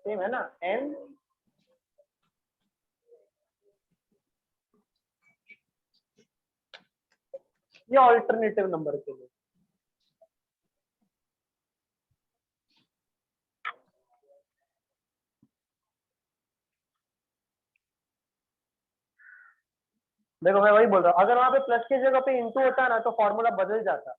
सेम है ना, n, ये ऑल्टरनेटिव नंबर के लिए। देखो, मैं वही बोल रहा हूँ, अगर वहां पे प्लस की जगह पे इंटू होता ना तो फॉर्मूला बदल जाता।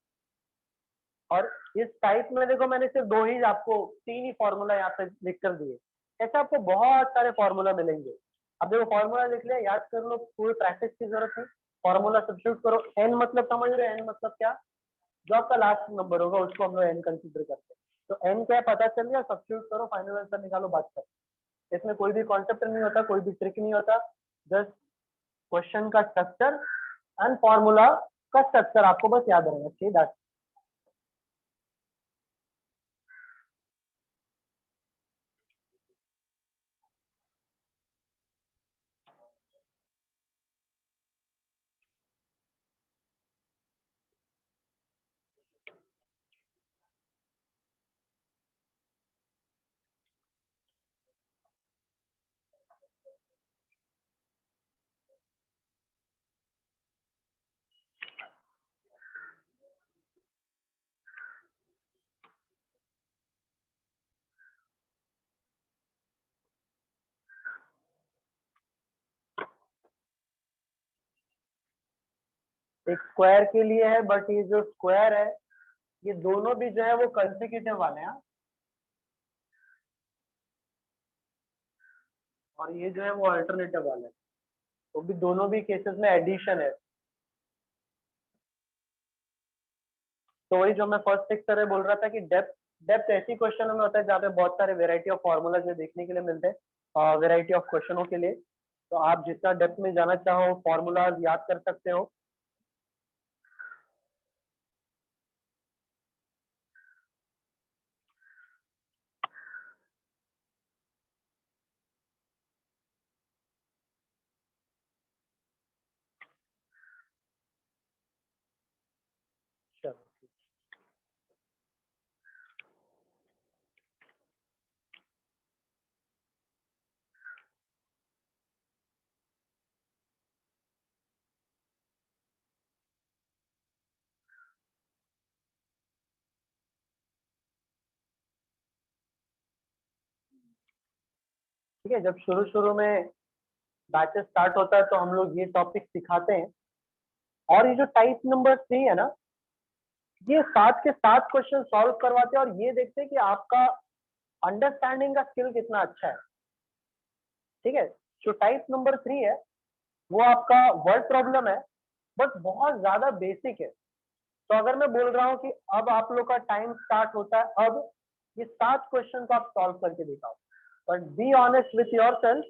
और इस टाइप में देखो, मैंने सिर्फ दो ही, आपको 3 ही फॉर्मूला यहाँ पे लिख कर दिए, ऐसे आपको बहुत सारे फॉर्मूला मिलेंगे। अब देखो, फॉर्मूला लिख लिया, याद कर लो, पूरी प्रैक्टिस की जरूरत नहीं। फॉर्मूला सब्स्टिट्यूट करो, एन मतलब समझ रहे हो, एन मतलब क्या, जो आपका लास्ट नंबर होगा उसको हम लोग एन कंसिडर करते हैं। तो एन क्या पता चल गया, सब्स्टिट्यूट करो, फाइनल आंसर निकालो, बात करो। इसमें कोई भी कॉन्सेप्ट नहीं होता, कोई भी ट्रिक नहीं होता, जस्ट क्वेश्चन का स्ट्रक्चर एंड फॉर्मूला का स्ट्रक्चर आपको बस याद रहना चाहिए, दैट्स। एक स्क्वायर के लिए है, बट ये जो स्क्वायर है ये दोनों भी जो है वो कंसेक्यूटिव वाले हैं, और ये जो है वो अल्टरनेटिव वाले हैं, तो भी दोनों भी केसेस में एडिशन है। तो वही जो मैं फर्स्ट लेक्चर में बोल रहा था कि डेप्थ डेप्थ ऐसी क्वेश्चन में होता है जहाँ पे बहुत सारे वेराइटी ऑफ फॉर्मूलाज देखने के लिए मिलते हैं, वेराइटी ऑफ क्वेश्चनों के लिए। तो आप जितना डेप्थ में जाना चाहो फॉर्मूलाज याद कर सकते हो। चलो ठीक है, जब शुरू शुरू में बैचेस स्टार्ट होता है तो हम लोग ये टॉपिक सिखाते हैं। और ये जो टाइप नंबर 3 है ना, ये 7 के 7 क्वेश्चन सॉल्व करवाते हैं और ये देखते हैं कि आपका अंडरस्टैंडिंग का स्किल कितना अच्छा है। ठीक है, जो टाइप नंबर 3 है वो आपका वर्ड प्रॉब्लम है, बट बहुत ज्यादा बेसिक है। तो अगर मैं बोल रहा हूँ कि अब आप लोग का टाइम स्टार्ट होता है, अब ये 7 क्वेश्चन को आप सॉल्व करके दिखाओ, but be honest with your self,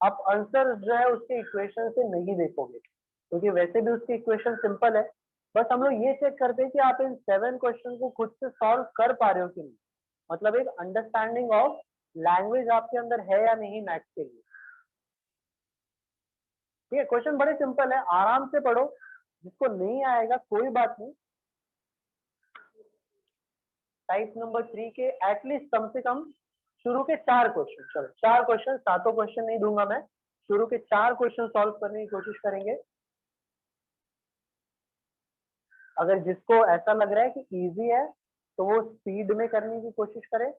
आप आंसर जो है उसके इक्वेशन से नहीं देखोगे, क्योंकि वैसे भी उसकी इक्वेशन सिंपल है। बस हम लोग ये चेक करते हैं कि आप इन 7 क्वेश्चन को खुद से सॉल्व कर पा रहे हो कि नहीं, मतलब एक अंडरस्टैंडिंग ऑफ लैंग्वेज आपके अंदर है या नहीं मैथ्स के लिए। ठीक है, क्वेश्चन बड़े सिंपल है, आराम से पढ़ो, जिसको नहीं आएगा कोई बात नहीं। टाइप नंबर 3 के एटलीस्ट कम से कम शुरू के 4 क्वेश्चन, चलो 4 क्वेश्चन, 7 क्वेश्चन नहीं दूंगा मैं, शुरू के 4 क्वेश्चन सॉल्व करने की कोशिश करेंगे। अगर जिसको ऐसा लग रहा है कि इजी है तो वो स्पीड में करने की कोशिश करे,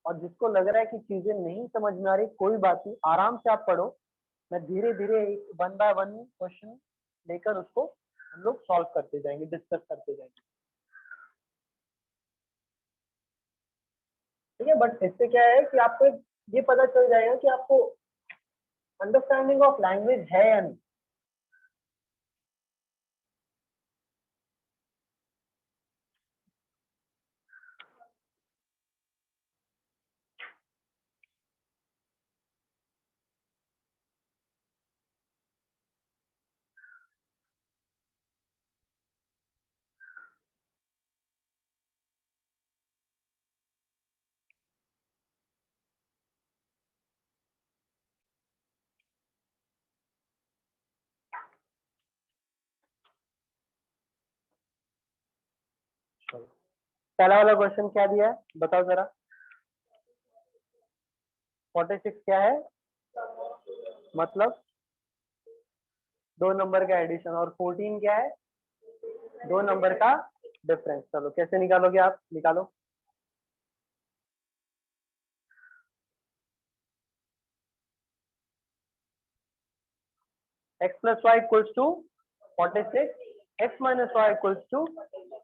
और जिसको लग रहा है कि चीजें नहीं समझ में आ रही, कोई बात नहीं, आराम से आप पढ़ो। मैं धीरे धीरे एक 1 बाय 1 क्वेश्चन लेकर उसको हम लोग सॉल्व करते जाएंगे, डिस्कस करते जाएंगे। ठीक है, बट इससे क्या है कि आपको ये पता चल जाएगा कि आपको अंडरस्टैंडिंग ऑफ लैंग्वेज है या नहीं। चलो, पहला वाला क्वेश्चन क्या दिया है बताओ जरा। 46 क्या है, मतलब 2 नंबर का एडिशन, और 14 क्या है, 2 नंबर का डिफरेंस। चलो कैसे निकालोगे आप, निकालो। x plus y equals to 46, x minus y equals to,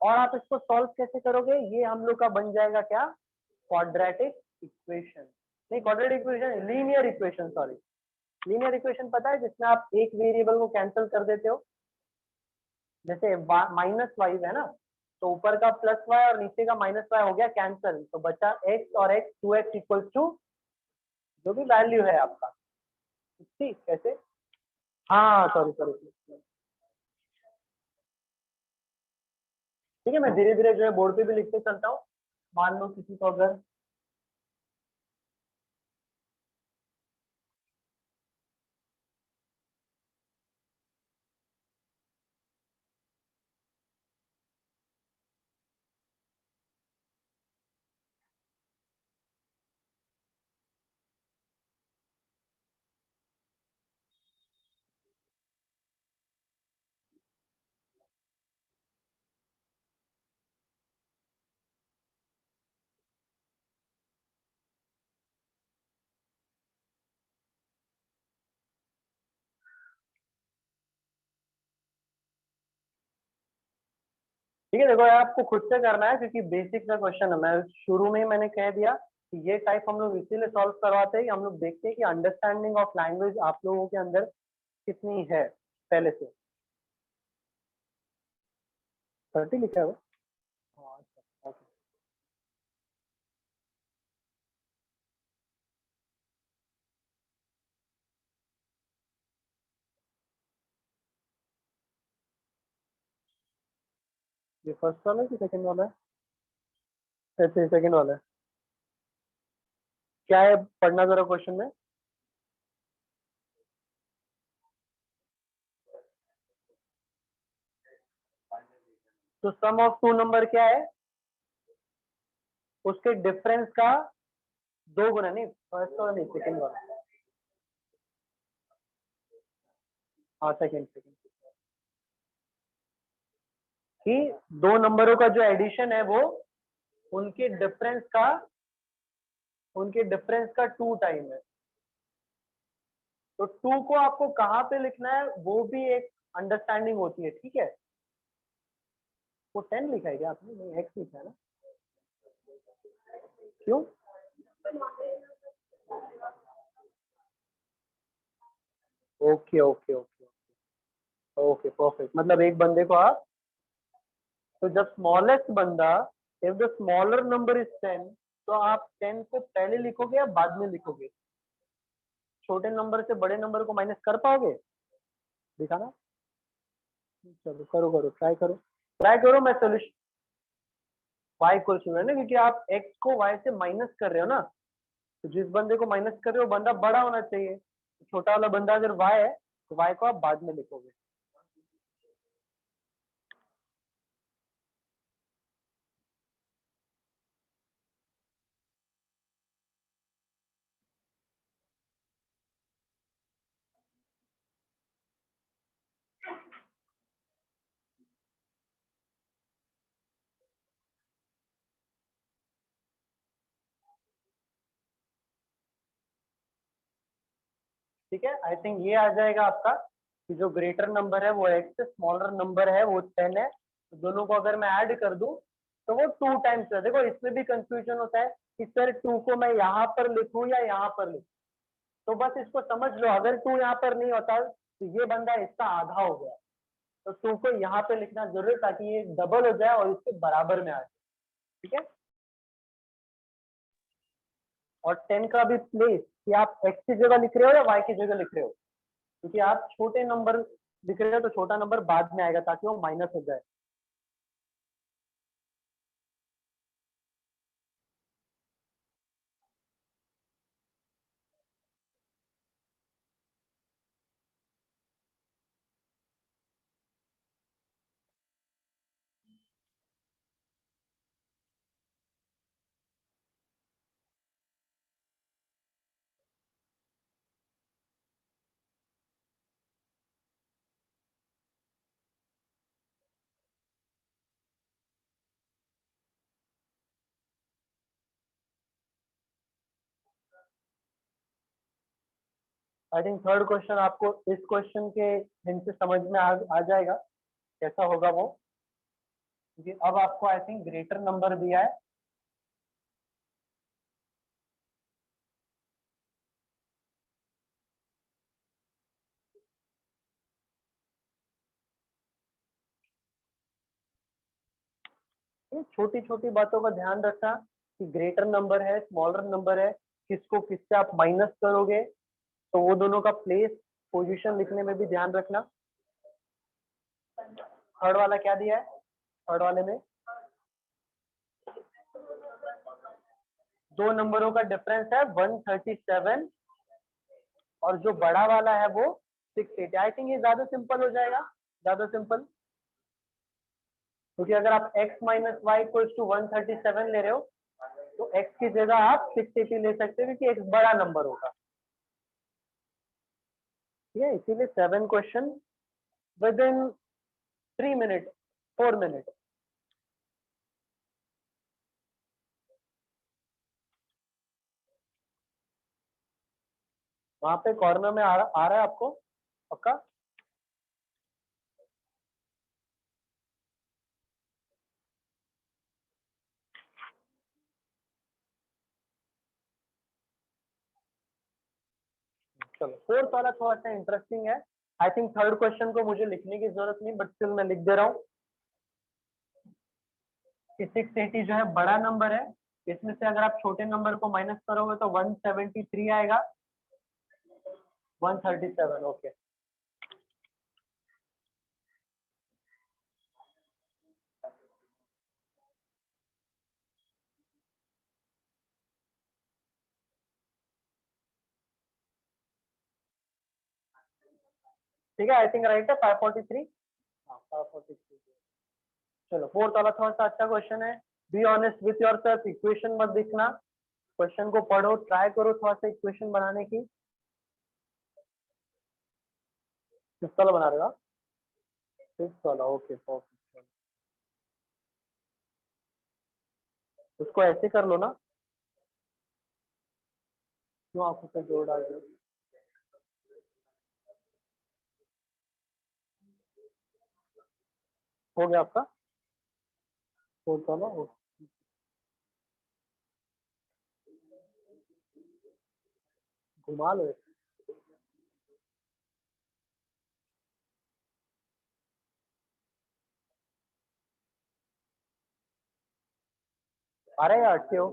और आप इसको सॉल्व कैसे करोगे, ये हम लोग का बन जाएगा क्या, क्वाड्रेटिक इक्वेशन, नहीं quadratic equation, linear equation, sorry. Linear equation पता है, जिसमें आप एक वेरिएबल को कैंसिल कर देते हो, जैसे माइनस वाई है ना, तो ऊपर का प्लस वाई और नीचे का माइनस वाई हो गया कैंसिल, तो बचा x, और x 2x इक्वल्स टू जो भी वैल्यू है आपका। ठीक, कैसे, हाँ सॉरी सॉरी, ठीक है, मैं धीरे धीरे जो है बोर्ड पे भी लिखते चलता हूँ, मान लो किसी को अगर ठीक है, देखो आपको खुद से करना है क्योंकि बेसिक का क्वेश्चन है। मैं शुरू में ही मैंने कह दिया कि ये टाइप हम लोग इसीलिए सॉल्व करवाते हैं कि हम लोग देखते हैं कि अंडरस्टैंडिंग ऑफ लैंग्वेज आप लोगों के अंदर कितनी है पहले से। 30 लिखा है वो। हाँ, अच्छा, okay. ये फर्स्ट वाला है कि सेकंड वाला है? अच्छा, सेकंड वाला है। क्या है पढ़ना जरा क्वेश्चन में। तो सम ऑफ टू नंबर क्या है, उसके डिफरेंस का 2 गुना, नहीं फर्स्ट वाला नहीं सेकंड वाला। हाँ सेकंड कि 2 नंबरों का जो एडिशन है वो उनके डिफरेंस का 2 टाइम है। तो 2 को आपको कहाँ पे लिखना है वो भी एक अंडरस्टैंडिंग होती है, ठीक है। वो 10 लिखा है क्या आपने? नहीं, x लिखा है ना। क्यों? Okay okay okay okay perfect. मतलब एक बंदे को आप, तो जब स्मॉलेस्ट बंदा, if the smaller number is 10, तो आप 10 को पहले लिखोगे या बाद में लिखोगे? छोटे नंबर से बड़े नंबर को माइनस कर पाओगे? दिखाना। चलो करो करो, ट्राई करो। मैं सोल्यूशन y इक्वल टू है ना, क्योंकि आप x को y से माइनस कर रहे हो ना, तो जिस बंदे को माइनस कर रहे हो बंदा बड़ा होना चाहिए। तो छोटा वाला बंदा अगर y है तो y को आप बाद में लिखोगे। ठीक है, आई थिंक ये आ जाएगा आपका कि जो ग्रेटर नंबर है वो x है, स्मॉलर नंबर है वो 10 है। तो दोनों को अगर मैं ऐड कर दूं तो वो 2 टाइम्स है। देखो इसमें भी कंफ्यूजन होता है कि सर 2 को मैं यहाँ पर लिखूं या यहाँ पर लिखूं। तो बस इसको समझ लो, अगर 2 यहाँ पर नहीं होता तो ये बंदा इसका आधा हो गया। तो 2 को यहाँ पे लिखना जरूरी है ताकि ये डबल हो जाए और इसके बराबर में आ जाए। ठीक है, और 10 का भी प्लेस कि आप x की जगह लिख रहे हो या y की जगह लिख रहे हो, क्योंकि आप छोटे नंबर लिख रहे हो तो छोटा नंबर बाद में आएगा ताकि वो माइनस हो जाए। आई थिंक थर्ड क्वेश्चन आपको इस क्वेश्चन के हिंट से समझ में आ जाएगा कैसा होगा वो, क्योंकि अब आपको आई थिंक ग्रेटर नंबर दिया है। छोटी छोटी बातों का ध्यान रखना कि ग्रेटर नंबर है स्मॉलर नंबर है, किसको किससे आप माइनस करोगे, तो वो दोनों का प्लेस पोजीशन लिखने में भी ध्यान रखना। थर्ड वाला क्या दिया है? थर्ड वाले में 2 नंबरों का डिफरेंस है 137 और जो बड़ा वाला है वो 680। आई थिंक ये ज्यादा सिंपल हो जाएगा, ज्यादा सिंपल, क्योंकि अगर आप x minus y equals to 137 ले रहे हो तो x की जगह आप 680 ले सकते हो क्योंकि x बड़ा नंबर होगा। ठीक है, इसीलिए 7 question with in 3 minute 4 minute. वहां पे कॉर्नर में आ रहा है आपको पक्का? चलो फोर्थ वाला थोड़ा सा इंटरेस्टिंग है। आई थिंक थर्ड क्वेश्चन को मुझे लिखने की जरूरत नहीं, बट स्टिल मैं लिख दे रहा हूँ कि 680 जो है बड़ा नंबर है, इसमें से अगर आप छोटे नंबर को माइनस करोगे तो 173 आएगा, 137। ओके, ठीक है, आई थिंक राइट है 543। हाँ 543। चलो फोर्थ वाला थोड़ा सा अच्छा क्वेश्चन है। Be honest with your self, equation मत दिखना, क्वेश्चन को पढ़ो, ट्राई करो थोड़ा सा इक्वेशन बनाने की। किस वाला बना रहे हो आप? 6 वाला, ओके परफेक्ट। उसको ऐसे कर लो ना, क्यों आप उसे जोड़ डाल रहे हो? हो गया आपका फोर्थ वाला? घुमा लो। अरे यार अटके हो।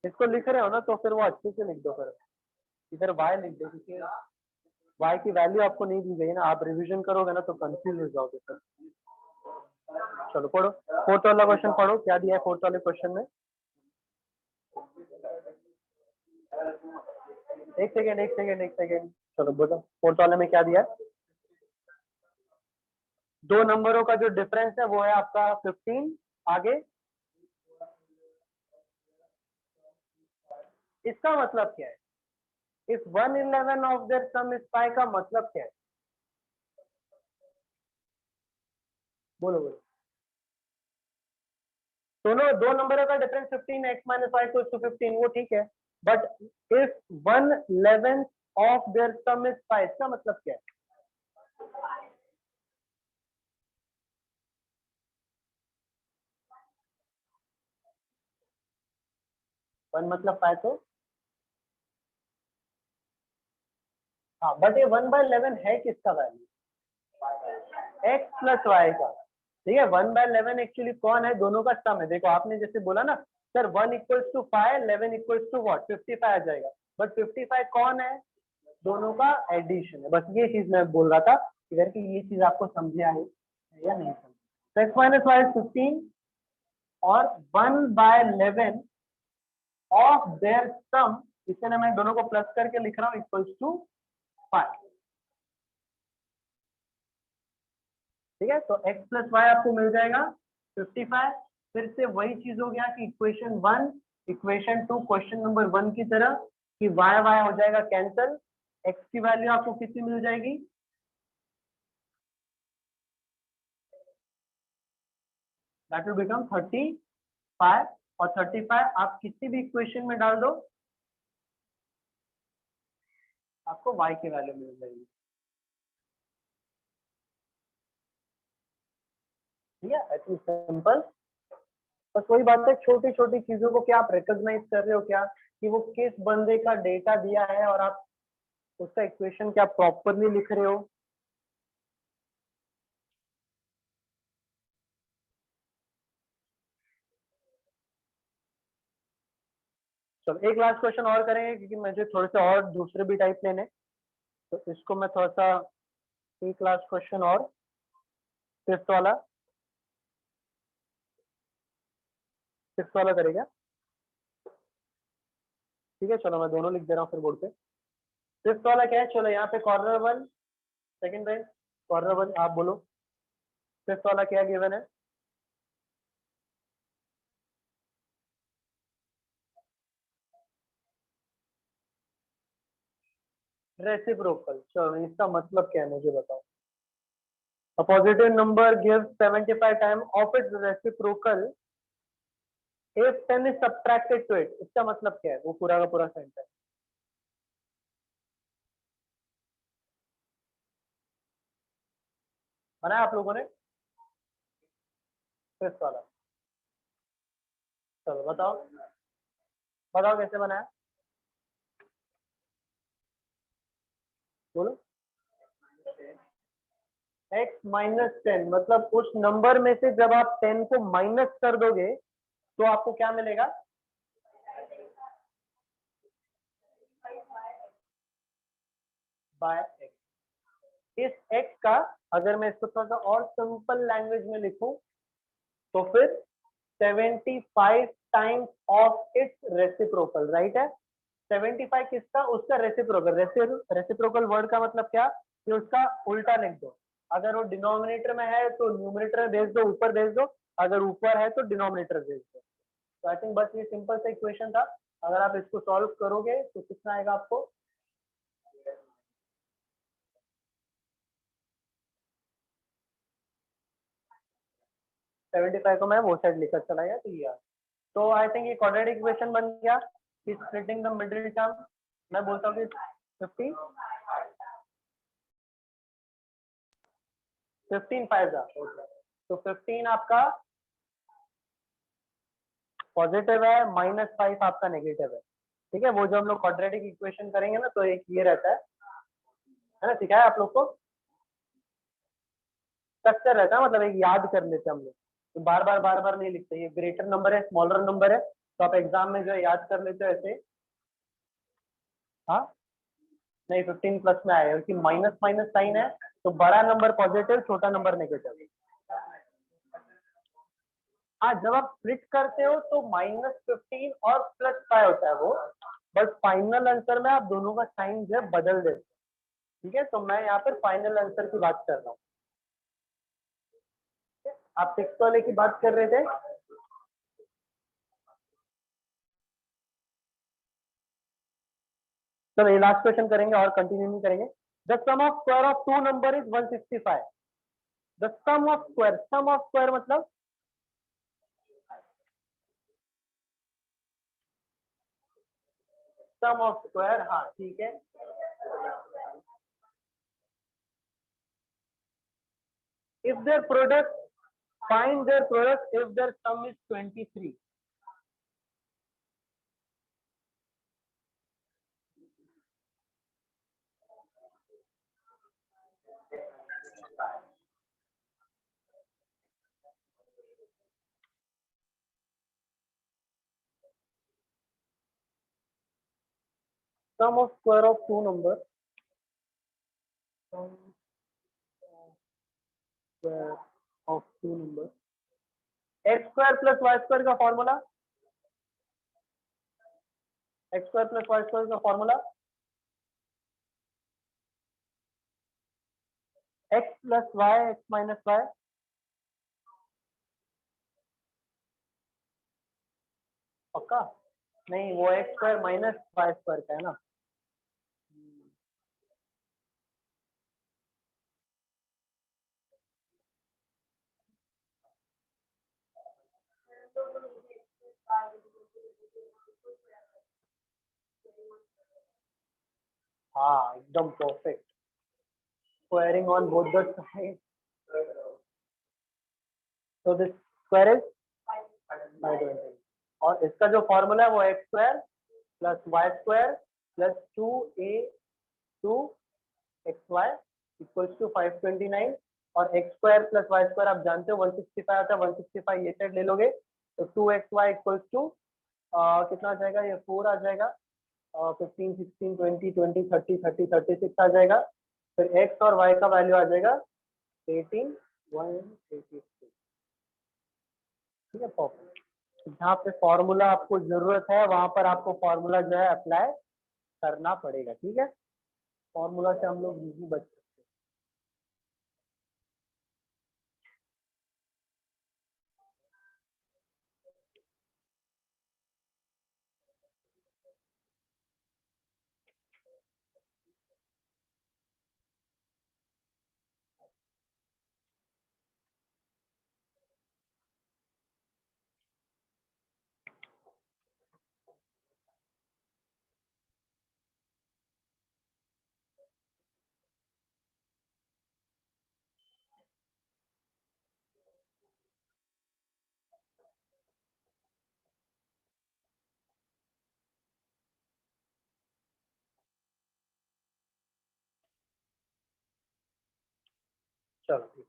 इसको लिख रहे हो ना तो फिर वो अच्छे से लिख दो, फिर इधर वाई लिख दो, क्योंकि वाई की वैल्यू आपको नहीं दी गई ना, आप रिवीजन करोगे ना तो कंफ्यूज हो जाओगे फिर। चलो पढ़ो फोर्थ वाला क्वेश्चन, पढ़ो क्या दिया है फोर्थ वाले क्वेश्चन में। एक सेकेंड एक सेकेंड एक सेकेंड, चलो बोलो फोर्थ वाले में क्या दिया है। दो नंबरों का जो डिफरेंस है वो है आपका 15। आगे इसका मतलब क्या है? If 111 of their sum is 5 का मतलब क्या है? बोलो बोलो। दोनों दो नंबरों का difference 15, x minus y equals to 15, वो ठीक है, but if 1/11 of their sum is 5, इसका मतलब क्या है? वन मतलब 5 तो हाँ, बट ये 1/11 है किसका वैल्यू? x प्लस वाई का। ठीक है, 1/11 एक्चुअली कौन है? दोनों का सम है। देखो आपने जैसे बोला ना sir 1 equals to 5, 11 equals to what 55 आ जाएगा, बट 55 कौन है? दोनों का एडिशन है। बस ये चीज मैं बोल रहा था इधर की, ये चीज आपको समझे आई या नहीं समझे? तो x माइनस वाई 15 और 1/11 ऑफ देयर सम, इसलिए मैं दोनों को प्लस करके लिख रहा हूँ इक्वल्स टू 5। ठीक है, तो x प्लस वाई आपको मिल जाएगा 55। फिर से वही चीज हो गया कि इक्वेशन 1 इक्वेशन 2 क्वेश्चन नंबर 1 की तरह कि y y हो जाएगा कैंसिल, x की वैल्यू आपको कितनी मिल जाएगी? दैट विल बिकम 35, और 35 आप किसी भी इक्वेशन में डाल दो आपको y की वैल्यू मिल जाएगी। ठीक है, आई थिंक सिंपल। बस वही बात है, छोटी छोटी चीजों को क्या आप रिकॉग्नाइज कर रहे हो क्या, कि वो किस बंदे का डेटा दिया है और आप उसका इक्वेशन क्या प्रॉपरली लिख रहे हो। चलो एक लास्ट क्वेश्चन और करेंगे, क्योंकि मुझे थोड़े से और दूसरे भी टाइप लेने, तो इसको मैं थोड़ा सा एक लास्ट क्वेश्चन और, फिफ्थ वाला, सिक्स वाला करेगा। ठीक है, चलो मैं दोनों लिख दे रहा हूँ फिर बोर्ड पे। फिफ्थ वाला क्या है? चलो यहाँ पे corner one, second bench, corner one आप बोलो फिफ्थ वाला क्या गिवन है? रेसिप्रोकल। चलो इसका मतलब क्या है मुझे बताओ। A positive number gives 75 times of its reciprocal if 10 is subtracted to it। इसका मतलब क्या है? वो पूरा का पूरा सेंटेंस बनाया आप लोगों ने? फिफ्थ वाला चलो बताओ, बताओ कैसे बनाया, बोलो। x -10 मतलब उस नंबर में से जब आप 10 को माइनस कर दोगे तो आपको क्या मिलेगा, बाय x। इस x का अगर मैं इसको थोड़ा सा और सिंपल लैंग्वेज में लिखूं तो फिर 75 times of its reciprocal, right है। 75 किसका, उसका रेसिप्रोकल। रेसिप्रोकल वर्ड का मतलब क्या, कि उसका उल्टा लिख दो। अगर वो डिनोमिनेटर में है तो न्यूमरेटर में भेज दो, ऊपर भेज दो, अगर ऊपर है तो डिनोमिनेटर भेज दो। तो आई थिंक बस ये सिंपल सा इक्वेशन था। अगर आप इसको सॉल्व करोगे तो कितना आएगा आपको, 75 को मैं वो साइड लेकर चला गया तो ये आ। तो आई थिंक ये क्वाड्रेटिक इक्वेशन बन गया कि स्प्लिटिंग द मिडिल टर्म। मैं बोलता हूँ कि 50 15 5 तो 15 आपका पॉजिटिव है, -5 आपका नेगेटिव है। ठीक है, वो जो हम लोग क्वाड्रेटिक इक्वेशन करेंगे ना तो एक ये रहता है ना, सिखाया आप लोग को, स्ट्रक्चर रहता है, मतलब एक याद कर लेते हैं हम लोग, तो बार बार नहीं लिखते। ये ग्रेटर नंबर है, स्मॉलर नंबर है, तो आप एग्जाम में जो है याद कर लेते हो ऐसे। हाँ नहीं, 15 प्लस में आएगा क्योंकि माइनस माइनस साइन है, तो बड़ा नंबर पॉजिटिव, छोटा नंबर नेगेटिव। हाँ, जब आप स्प्लिट करते हो तो -15 और +5 होता है वो, बट फाइनल आंसर में आप दोनों का साइन जो है बदल देते हो। ठीक है, तो मैं यहाँ पर फाइनल आंसर की बात कर रहा हूँ। आप 6 वाले की बात कर रहे थे। चलो ये लास्ट क्वेश्चन करेंगे और कंटिन्यू नहीं करेंगे। The sum of square of two number is 165। The sum of square, sum of square मतलब सम ऑफ स्क्वायर, हाँ ठीक है। If their product, find their product if their sum is 23। Sum of square of two numbers, sum square of two numbers, x square plus y square का formula, x square plus y square का formula x plus y, x minus y, पक्का नहीं, वो x square minus y square का है ना। हाँ एकदम perfect, squaring on both the side, तो दिस स्क्वायर इज 520। और इसका जो फॉर्मूला है वो x square plus y square plus 2a 2 xy equals to 529। और x square plus y square आप जानते हो 165 आता है, 165 ये साइड ले लोगे तो 2xy इक्वल्स टू कितना आ जाएगा, ये 4 आ जाएगा, 15 16 20 20 30 30 36 आ जाएगा। फिर x और y का वैल्यू आ जाएगा 18 186। ठीक है, परफेक्ट। जहाँ पे फॉर्मूला आपको जरूरत है वहां पर आपको फॉर्मूला जो है अप्लाई करना पड़ेगा। ठीक है, फॉर्मूला से हम लोग इजी बच सकते हैं। चलो ठीक।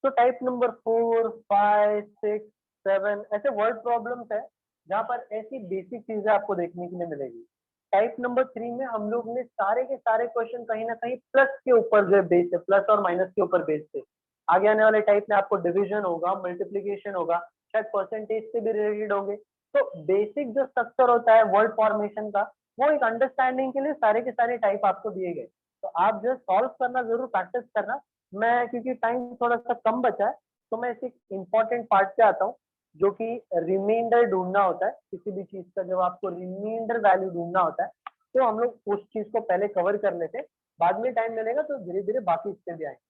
तो टाइप नंबर 4, 5, 6, 7 ऐसे वर्ड प्रॉब्लम्स है जहाँ पर ऐसी बेसिक चीजें आपको देखने के लिए मिलेगी। टाइप नंबर 3 में हम लोग ने सारे के सारे क्वेश्चन कहीं ना कहीं प्लस के ऊपर जो है बेस्ड है, प्लस और माइनस के ऊपर बेस्ड है। आगे आने वाले टाइप में आपको डिवीजन होगा, मल्टीप्लीकेशन होगा, शायद परसेंटेज से भी रिलेटेड होंगे। तो बेसिक जो स्ट्रक्चर होता है वर्ड फॉर्मेशन का, वो एक अंडरस्टैंडिंग के लिए सारे के सारे टाइप आपको दिए गए। तो आप जो सॉल्व करना जरूर प्रैक्टिस करना। मैं क्योंकि टाइम थोड़ा सा कम बचा है तो मैं इस इम्पोर्टेंट पार्ट पे आता हूँ, जो कि रिमाइंडर ढूंढना होता है किसी भी चीज का। जब आपको रिमाइंडर वैल्यू ढूंढना होता है तो हम लोग उस चीज को पहले कवर कर लेते हैं, बाद में टाइम मिलेगा तो धीरे धीरे बाकी इससे भी आएंगे।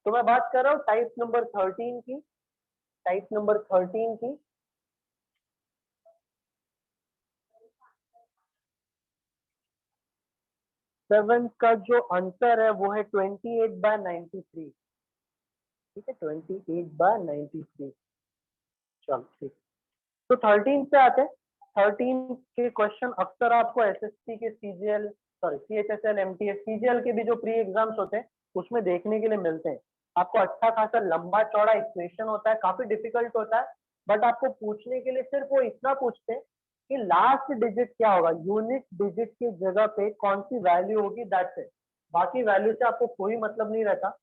तो मैं बात कर रहा हूँ टाइप नंबर 13 की। टाइप नंबर 13 की 7 का जो आंसर है वो है 28/93। ठीक है, 28/93। चलो ठीक। तो 13 से आते हैं। 13 के क्वेश्चन अक्सर आपको एसएससी के CGL, sorry CHSL, MTS, CGL के भी जो प्री एग्जाम्स होते हैं उसमें देखने के लिए मिलते हैं। आपको अच्छा खासा लंबा चौड़ा इक्वेशन होता है, काफी डिफिकल्ट होता है, बट आपको पूछने के लिए सिर्फ वो इतना पूछते हैं कि लास्ट डिजिट क्या होगा, यूनिट डिजिट की जगह पे कौन सी वैल्यू होगी, दैट्स इट। बाकी वैल्यू से आपको कोई मतलब नहीं रहता।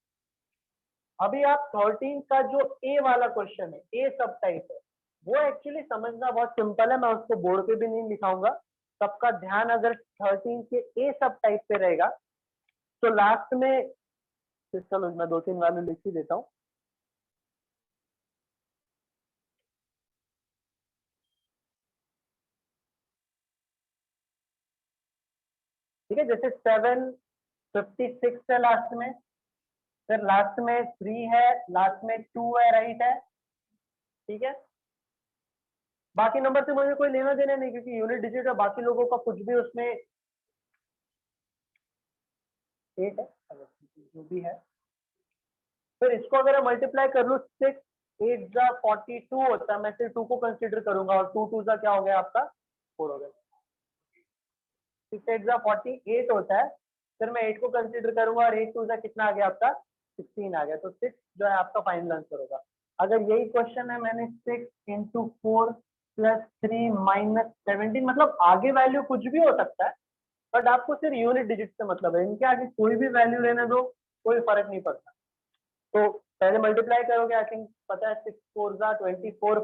अभी आप 13 का जो ए वाला क्वेश्चन है, ए सब टाइप है, वो एक्चुअली समझना बहुत सिंपल है। मैं उसको बोर्ड पे भी नहीं लिखाऊंगा। सबका ध्यान अगर 13 के ए सब टाइप पे रहेगा तो लास्ट में, चलो मैं 2-3 वैल्यू लिख ही देता हूँ। ठीक है, जैसे 756 है लास्ट में, फिर लास्ट में 3 है, लास्ट में 2 है, राइट है। ठीक है, बाकी नंबर से मुझे कोई लेना देना नहीं क्योंकि यूनिट डिजिट है, बाकी लोगों का कुछ भी उसमें 8 है, जो भी है। फिर इसको अगर मैं मल्टीप्लाई कर लूँ, 6 8 जा 42 होता है, मैं सिर्फ 2 को कंसीडर करूंगा और 2 2 जा क्या हो गया आपका 4 हो गया। 6 8 जा 48 होता है, फिर मैं 8 को कंसीडर करूंगा और 8 2 जा कितना आ गया आपका 16 आ गया। तो 6 जो है आपका फाइनल आंसर होगा। अगर यही क्वेश्चन है, मैंने 6 × 4 + 3 - 17, मतलब आगे वैल्यू कुछ भी हो सकता है, बट आपको सिर्फ यूनिट डिजिट से मतलब है। इनके आगे कोई भी वैल्यू लेने दो, कोई फर्क नहीं पड़ता। तो पहले मल्टीप्लाई करोगे, आई थिंक पता है, 6 4 जा 24, 4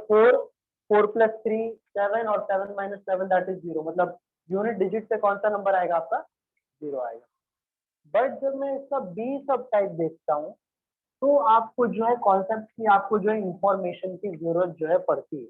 4 + 3 7 और 7 - 7 दैट इज 0। मतलब यूनिट डिजिट से कौन सा नंबर आएगा आपका 0 आएगा। बट जब मैं इसका बी सब टाइप देखता हूँ तो आपको जो है कॉन्सेप्ट की, आपको जो है इंफॉर्मेशन की जरूरत जो है पड़ती है।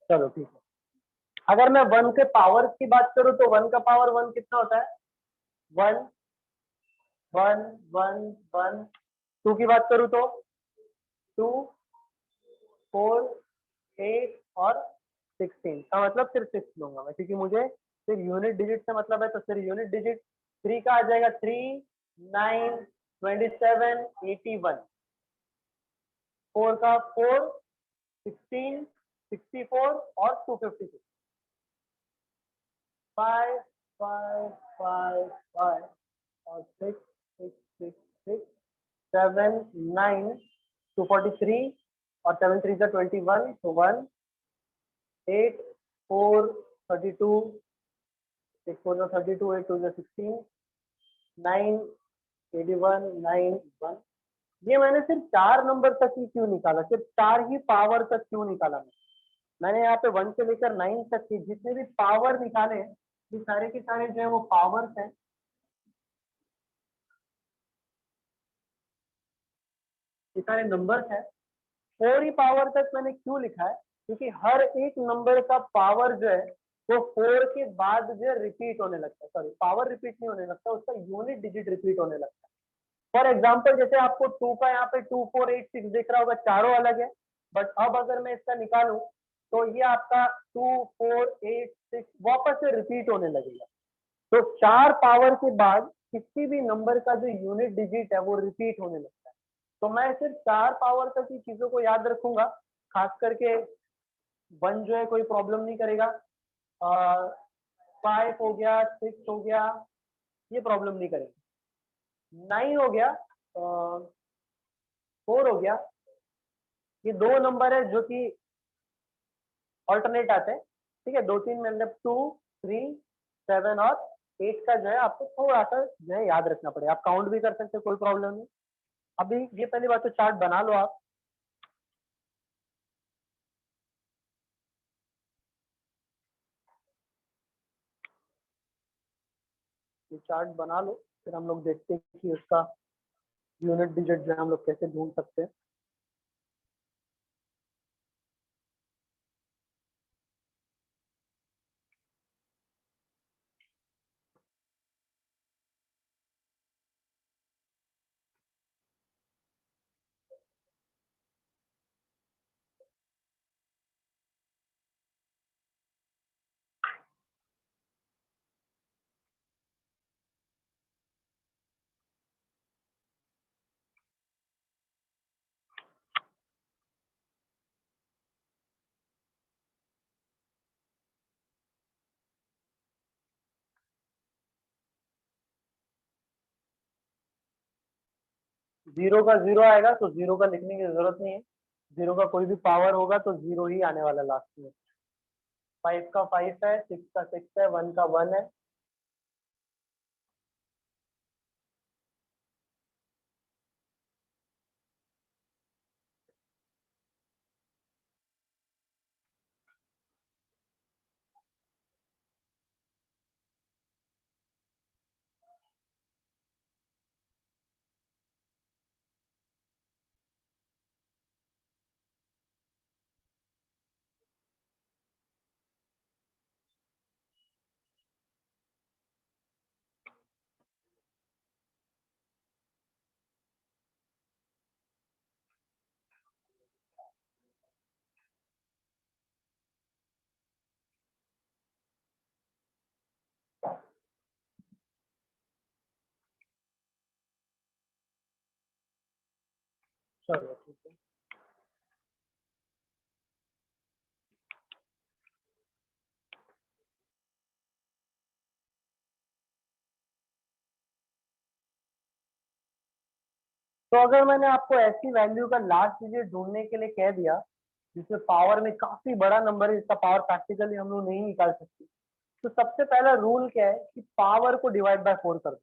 चलो ठीक है, अगर मैं 1 के पावर की बात करूं तो 1 का पावर 1 कितना होता है, 1 1 1 1। 2 की बात करूं तो 2 4 8 और 16 का मतलब सिर्फ 6 लूंगा मैं, क्योंकि मुझे सिर्फ यूनिट डिजिट से मतलब है। तो सिर्फ यूनिट डिजिट 3 का आ जाएगा 3 9 27 81। 4 का 4 16 64 और 256। 5 5 5 5 और 6 6 6 6 7 9 243 और 7 3 जा 21, तो 1 8 4 32 6 4 जा 32 8 2 जा 16 9 81 9 1। ये मैंने सिर्फ 4 नंबर तक ही क्यों निकाला, सिर्फ 4 ही पावर तक क्यों निकाला मैंने यहाँ पे 1 से लेकर 9 तक की जितने भी पावर निकाले, ये सारे के सारे जो है वो पावर्स हैं। ये सारे नंबर्स हैं। 4 ही पावर तक मैंने क्यों लिखा है, क्योंकि हर एक नंबर का पावर जो है वो 4 के बाद जो है रिपीट होने लगता है। सॉरी, पावर रिपीट नहीं होने लगता, उसका यूनिट डिजिट रिपीट होने लगता है। फॉर एग्जाम्पल, जैसे आपको 2 का यहाँ पे 2 4 8 6 दिख रहा होगा, चारों अलग है, बट अब अगर मैं इसका निकालूं तो ये आपका 2 4 8 6 वापस से रिपीट होने लगेगा। तो 4 पावर के बाद किसी भी नंबर का जो यूनिट डिजिट है वो रिपीट होने लगता है। तो मैं सिर्फ 4 पावर तक की चीजों को याद रखूंगा, खास करके 1 जो है कोई प्रॉब्लम नहीं करेगा, 5 हो गया, 6 हो गया, ये प्रॉब्लम नहीं करेगा, 9 हो गया, 4 हो गया। ये दो नंबर है जो कि ऑल्टरनेट आते हैं, ठीक है, 2 3 मतलब 2 3 7 और 8 का जो है आपको थोड़ा सा जो है याद रखना पड़ेगा। आप काउंट भी कर सकते हो, कोई प्रॉब्लम नहीं। अभी ये पहली बात तो चार्ट बना लो आप। ये चार्ट बना लो, फिर हम लोग देखते हैं कि उसका यूनिट डिजिट जो है हम लोग कैसे ढूंढ सकते हैं। जीरो का जीरो आएगा तो जीरो का लिखने की जरूरत नहीं है, जीरो का कोई भी पावर होगा तो जीरो ही आने वाला लास्ट में। 5 का 5 है, 6 का 6 है, 1 का 1 है। चलो ठीक है। तो अगर मैंने आपको ऐसी वैल्यू का लास्ट डिजिट ढूंढने के लिए कह दिया जिसमें पावर में काफी बड़ा नंबर है, जिसका पावर प्रैक्टिकली हम लोग नहीं निकाल सकते, तो सबसे पहला रूल क्या है कि पावर को डिवाइड बाय 4 कर दो।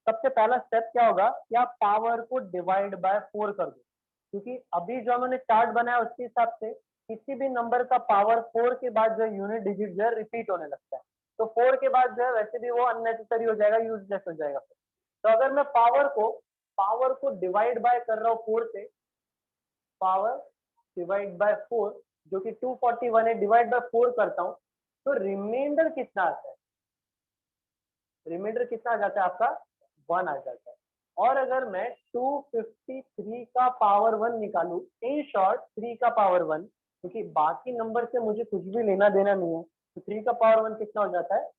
सबसे पहला स्टेप क्या होगा कि आप पावर को डिवाइड बाय 4 कर दो, क्योंकि अभी जो हमने चार्ट बनाया उसके हिसाब से किसी भी नंबर का पावर 4 के बाद जो यूनिट डिजिट जो है रिपीट होने लगता है। तो 4 के बाद जो है वैसे भी वो अननेसेसरी हो जाएगा, यूजलेस हो जाएगा। तो अगर मैं पावर को डिवाइड बाय कर रहा हूँ 4 से, पावर डिवाइड बाय 4 जो कि 241 है, डिवाइड बाय 4 करता हूँ, तो रिमाइंडर कितना आता है? रिमाइंडर कितना आ जाता है आपका? 1 आ जाता है। और अगर मैं 253 का पावर 1 निकालू, इन शॉर्ट 3 का पावर 1, क्योंकि बाकी नंबर से मुझे कुछ भी लेना देना नहीं है, तो 3 का पावर 1 कितना हो जाता है?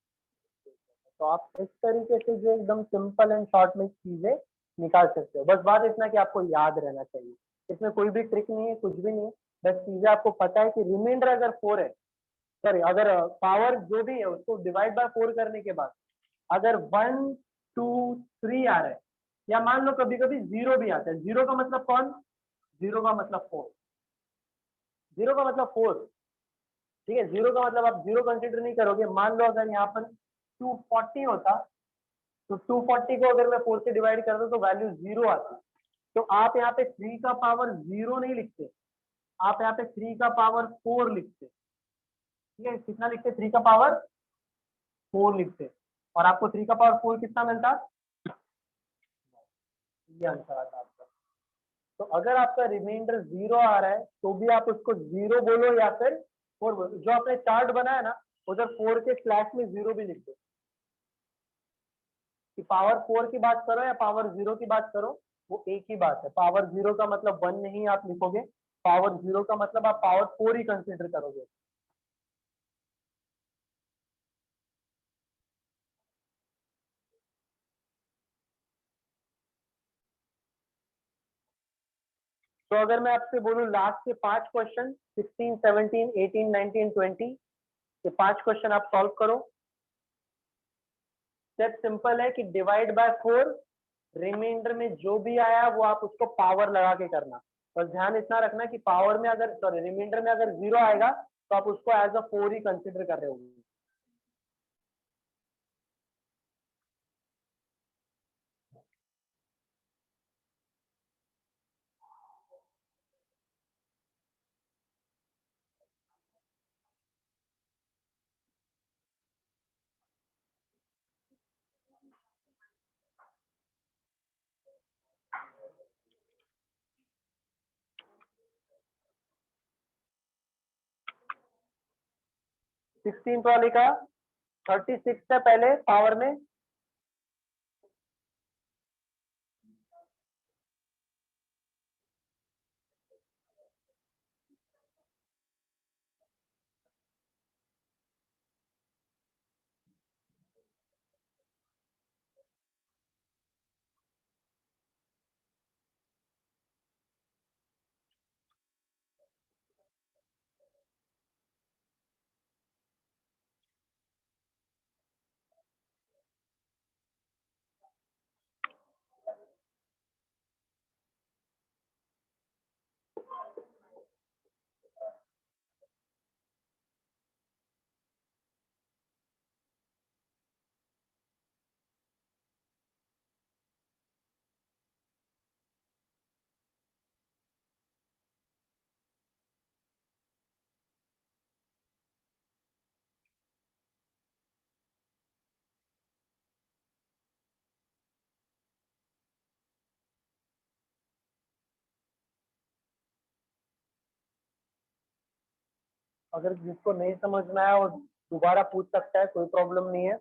तो आप इस तरीके से जो एकदम सिंपल एंड शॉर्ट में चीजें निकाल सकते हो। बस बात इतना कि आपको याद रहना चाहिए, इसमें कोई भी ट्रिक नहीं है, कुछ भी नहीं है, बस चीजें आपको पता है कि रिमाइंडर अगर 4 है, सॉरी अगर पावर जो भी है उसको डिवाइड बाय 4 करने के बाद अगर 1 2 3 आ रहा है, या मान लो कभी कभी 0 भी आता है। 0 का मतलब कौन? 0 का मतलब 4, 0 का मतलब 4, ठीक है। 0 का मतलब आप 0 कंसिडर नहीं करोगे। मान लो अगर यहाँ पर 240 होता, तो 240 को अगर मैं 4 से डिवाइड करता हूँ तो वैल्यू 0 आती। तो आप यहाँ पे 3 का पावर 0 नहीं लिखते, आप यहाँ पे 3 का पावर 4 लिखते, ठीक है। कितना लिखते? 3 का पावर 4 लिखते, और आपको 3 का पावर 4 कितना मिलता? ये आंसर आता आपका। तो अगर आपका रिमाइंडर 0 आ रहा है तो भी आप उसको 0 बोलो या फिर 4 बोलो। जो आपने चार्ट बनाया ना, उधर 4 के स्लैश में 0 भी लिख दो, कि पावर 4 की बात करो या पावर 0 की बात करो, वो एक ही बात है। पावर 0 का मतलब 1 नहीं आप लिखोगे, पावर 0 का मतलब आप पावर 4 ही कंसिडर करोगे। तो अगर मैं आपसे बोलूं लास्ट के 5 क्वेश्चन 16, 17, 18, 19, 20 ये 5 क्वेश्चन आप सॉल्व करो। स्टेप सिंपल है कि डिवाइड बाय 4, रिमाइंडर में जो भी आया वो आप उसको पावर लगा के करना। बस ध्यान इतना रखना कि पावर में अगर सॉरी रिमाइंडर में अगर 0 आएगा तो आप उसको एज अ 4 ही कंसिडर कर रहे होंगे। सिक्सटीन वाले का 36 से पहले पावर में अगर जिसको नहीं समझ में आया वो दोबारा पूछ सकता है, कोई प्रॉब्लम नहीं है।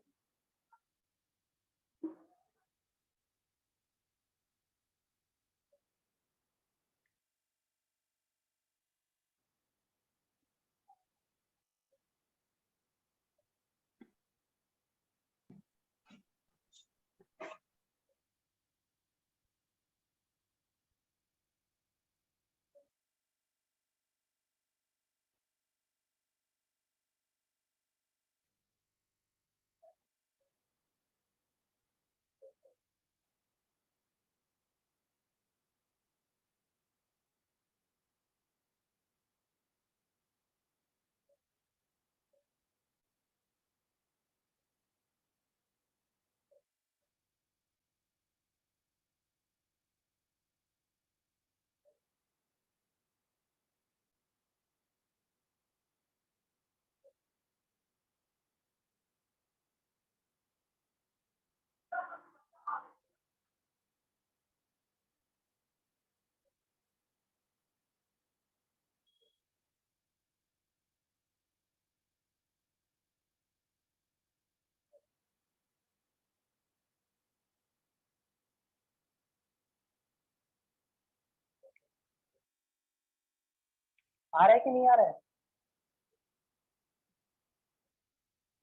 आ रहा है कि नहीं आ रहा है?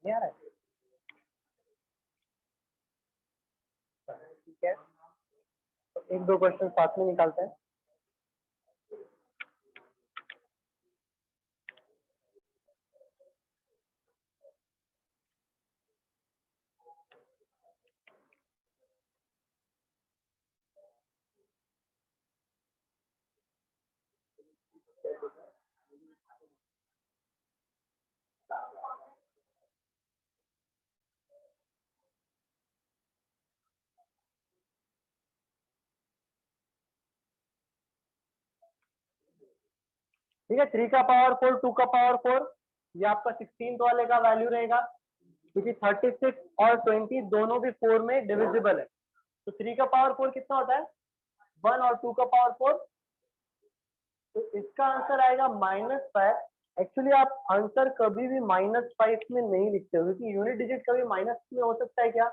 नहीं आ रहा है? ठीक है, तो एक दो क्वेश्चन साथ में निकालते हैं। ठीक है, 3 का पावर 4, 2 का पावर 4, ये आपका 16 वाले का वैल्यू रहेगा, क्योंकि 36 और 20 दोनों भी 4 में डिविजिबल है। तो 3 का पावर 4 कितना होता है? 1, और 2 का पावर 4, तो इसका आंसर आएगा -5। एक्चुअली आप आंसर कभी भी -5 में नहीं लिखते हो, क्योंकि यूनिट डिजिट कभी माइनस में हो सकता है क्या?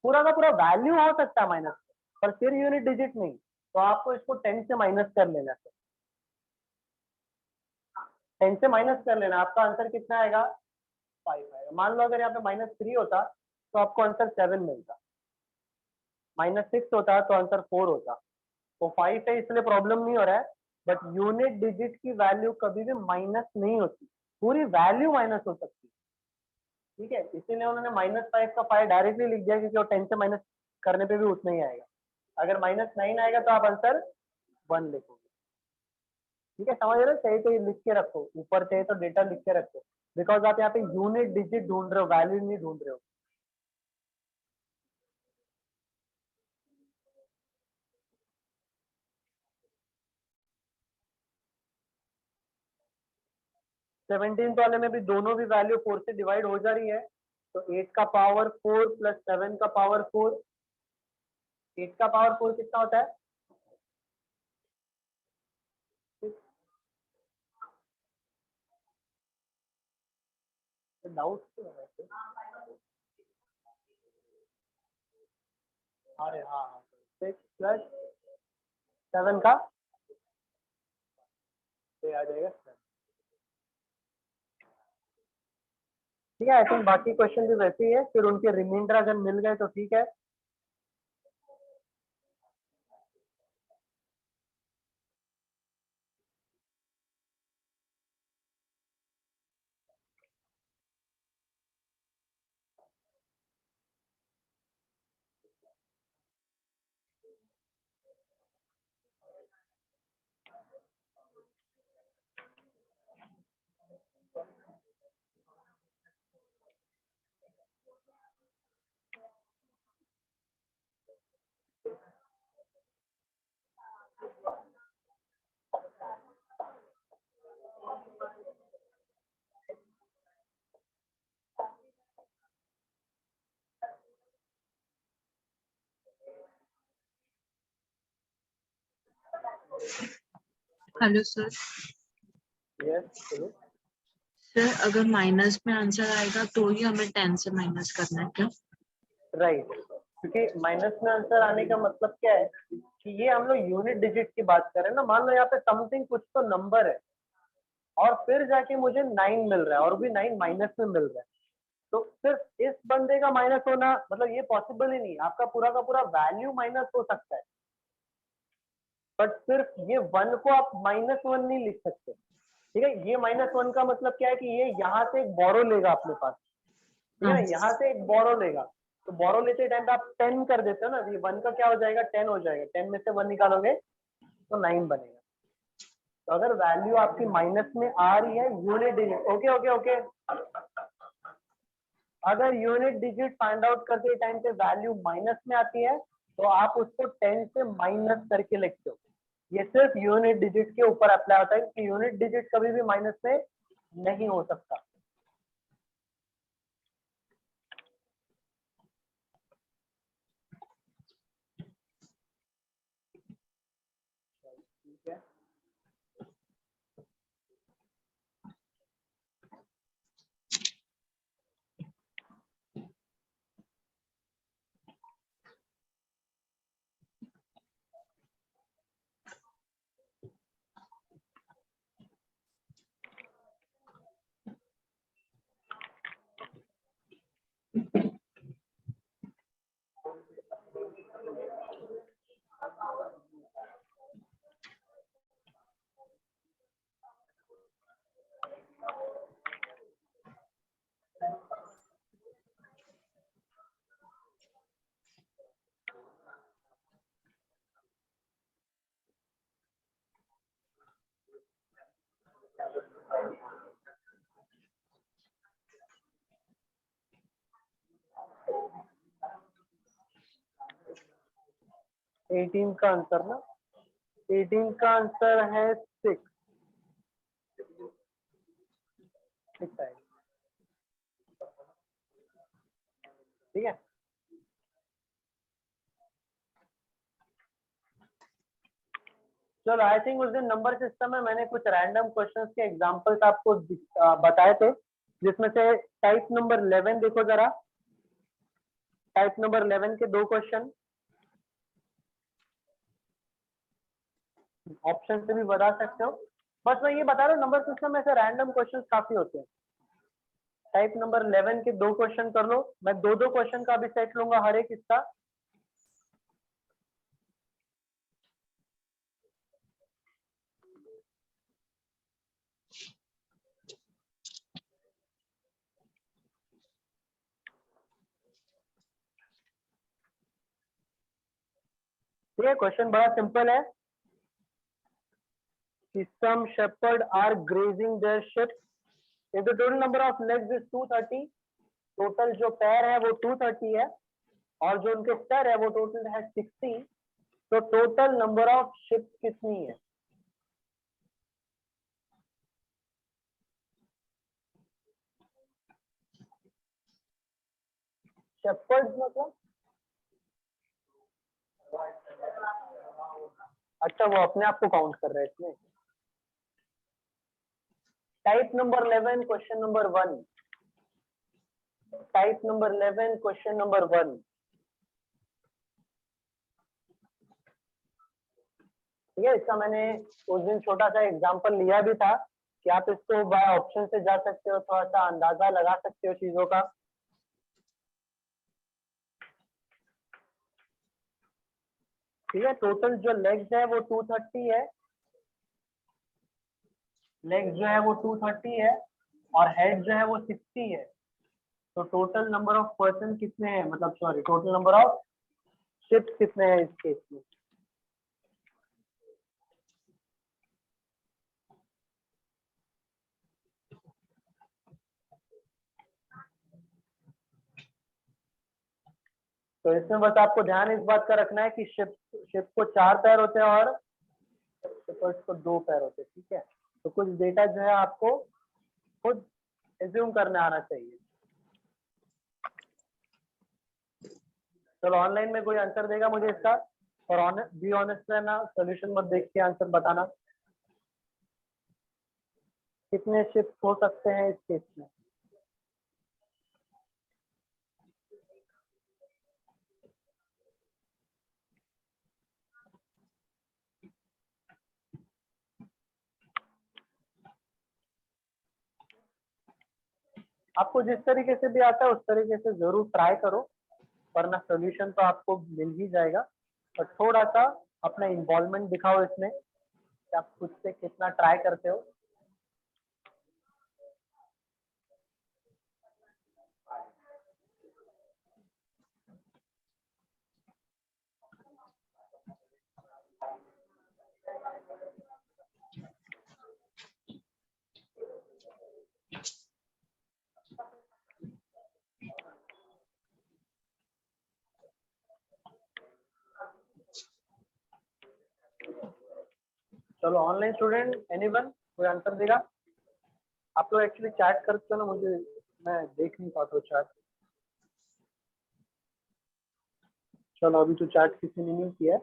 पूरा का पूरा वैल्यू हो सकता है माइनस, पर फिर यूनिट डिजिट नहीं, तो आपको इसको 10 से माइनस कर लेना है। 10 से माइनस कर लेना, आपका आंसर कितना आएगा 5 आएगा। मान लो अगर यहाँ पे -3 होता तो आपको आंसर 7 मिलता, -6 होता तो आंसर 4 होता। तो 5 है इसलिए प्रॉब्लम नहीं हो रहा है, बट यूनिट डिजिट की वैल्यू कभी भी माइनस नहीं होती, पूरी वैल्यू माइनस हो सकती है, ठीक है। इसीलिए उन्होंने -5 का 5 डायरेक्टली लिख दिया, क्योंकि वो 10 से माइनस करने पे भी उतना ही आएगा। अगर -9 आएगा तो आप आंसर 1 लिखोगे, ठीक है। समझ रहे हो, चाहिए तो ये लिख के रखो, ऊपर चाहिए तो डेटा लिख के रखो, बिकॉज आप यहाँ पे यूनिट डिजिट ढूंढ रहे हो, वैल्यू नहीं ढूंढ रहे हो। सेवनटीन वाले में भी दोनों भी वैल्यू 4 से डिवाइड हो जा रही है, तो 8 का पावर 4 प्लस 7 का पावर 4, 8 का पावर 4 कितना होता है? डाउट क्यों है वैसे? अरे हाँ, 6 प्लस 7 का ये आ जाएगा 7। ठीक है, आई थिंक बाकी क्वेश्चन भी वैसे ही है, फिर उनके रिमाइंडर अगर मिल गए तो ठीक है। Hello sir. यस, चलो। सर अगर माइनस में आंसर आएगा तो ही हमें 10 से माइनस करना है क्या? राइट, क्योंकि माइनस में आंसर आने का मतलब क्या है कि ये हम लोग यूनिट डिजिट की बात कर रहे हैं ना। मान लो यहाँ पे समथिंग कुछ तो नंबर है और फिर जाके मुझे 9 मिल रहा है, और भी 9 माइनस में मिल रहा है, तो सिर्फ इस बंदे का माइनस होना मतलब ये पॉसिबल ही नहीं। आपका पूरा का पूरा वैल्यू माइनस हो सकता है, बट सिर्फ ये 1 को आप -1 नहीं लिख सकते, ठीक है। ये -1 का मतलब क्या है कि ये यहाँ से एक बोरो लेगा अपने पास, ठीक है ना, यहाँ से एक बोरो लेगा, तो बोरो लेते टाइम पे आप 10 कर देते हो ना, ये 1 का क्या हो जाएगा 10 हो जाएगा, 10 में से 1 निकालोगे तो 9 बनेगा। तो अगर वैल्यू आपकी माइनस में आ रही है unit digit, okay okay okay, अगर यूनिट डिजिट फाइंड आउट करते टाइम पे वैल्यू माइनस में आती है तो आप उसको 10 से माइनस करके लिखते हो। ये सिर्फ यूनिट डिजिट के ऊपर अप्लाई होता है कि यूनिट डिजिट कभी भी माइनस में नहीं हो सकता। ठीक है, एटीन का आंसर ना, 18 का आंसर है 6 आएगा, ठीक है। चलो, आई थिंक उस दिन नंबर सिस्टम में मैंने कुछ रैंडम क्वेश्चंस के एग्जांपल्स आपको बताए थे, जिसमें से टाइप नंबर 11 देखो जरा, टाइप नंबर 11 के 2 क्वेश्चन, ऑप्शन से भी बता सकते हो। बस मैं ये बता रहा हूँ, नंबर सिस्टम में ऐसे रैंडम क्वेश्चंस काफी होते हैं। टाइप नंबर 11 के 2 क्वेश्चन कर लो, मैं 2-2 क्वेश्चन का भी सेट लूंगा हर एक इसका। ठीक है, क्वेश्चन बड़ा सिंपल है। Some shepherd are grazing their sheep. If the total number of legs is 230, total जो पैर है वो 230 है और जो उनके सर है वो टोटल है 60, तो टोटल नंबर ऑफ शिप कितनी है? शेपर्ड्स मतलब अच्छा, वो अपने आप को काउंट कर रहे हैं इसमें। Type number 11 question number 1, type number 11 question number 1। ठीक है, इसका मैंने उस दिन छोटा सा एग्जांपल लिया भी था कि आप इसको बाय ऑप्शन से जा सकते हो, थोड़ा सा अंदाजा लगा सकते हो चीजों का। ठीक है, टोटल जो लेग्स है वो 230 है, लेग्स जो है वो 230 है और हेड जो है वो 60 है, तो टोटल नंबर ऑफ पर्सन कितने हैं, मतलब sorry total number of ships कितने हैं इस केस में? तो इसमें बस आपको ध्यान इस बात का रखना है कि शिप को 4 पैर होते हैं और शिपर्स को 2 पैर होते हैं। ठीक है, तो कुछ डेटा जो है आपको खुद एज्यूम करना आना चाहिए। चलो ऑनलाइन में कोई आंसर देगा मुझे इसका, और बी ऑनेस्ट रहना, सोल्यूशन मत देख के आंसर बताना। कितने शिप्स हो सकते हैं इस केस में? आपको जिस तरीके से भी आता है उस तरीके से जरूर ट्राई करो, वरना सोल्यूशन तो आपको मिल ही जाएगा। पर थोड़ा सा अपना इन्वॉल्वमेंट दिखाओ इसमें कि आप खुद से कितना ट्राई करते हो। चलो ऑनलाइन स्टूडेंट एनीवन कोई आंसर देगा? आप लोग एक्चुअली चैट करते हो ना, मुझे मैं देख नहीं पाता हूँ चैट। चलो अभी तो चैट किसी ने नहीं किया है।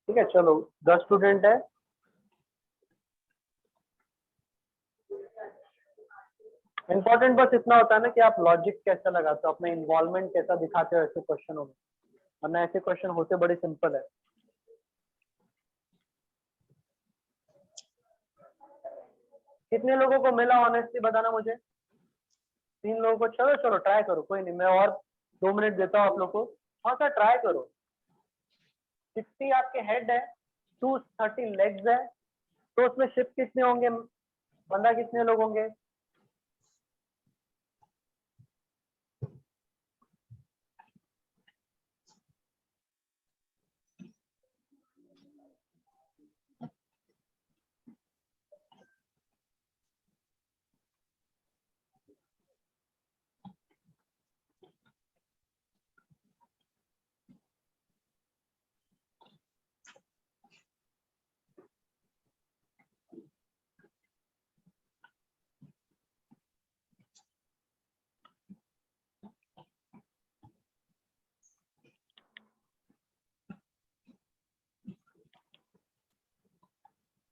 ठीक है, चलो 10 स्टूडेंट है। इम्पोर्टेंट बस इतना होता है ना कि आप लॉजिक कैसा लगाते हो, अपना इन्वॉल्वमेंट कैसा दिखाते हो ऐसे क्वेश्चनों में, वरना ऐसे क्वेश्चन होते बड़े सिंपल है। कितने लोगों को मिला ऑनेस्टली बताना मुझे? 3 लोगों को। चलो चलो ट्राई करो, कोई नहीं, मैं और 2 मिनट देता हूँ आप लोग को, हाँ सर ट्राई करो। 60 आपके हेड है, 230 लेग्स है, तो उसमें शिप कितने होंगे, बंदा कितने लोग होंगे?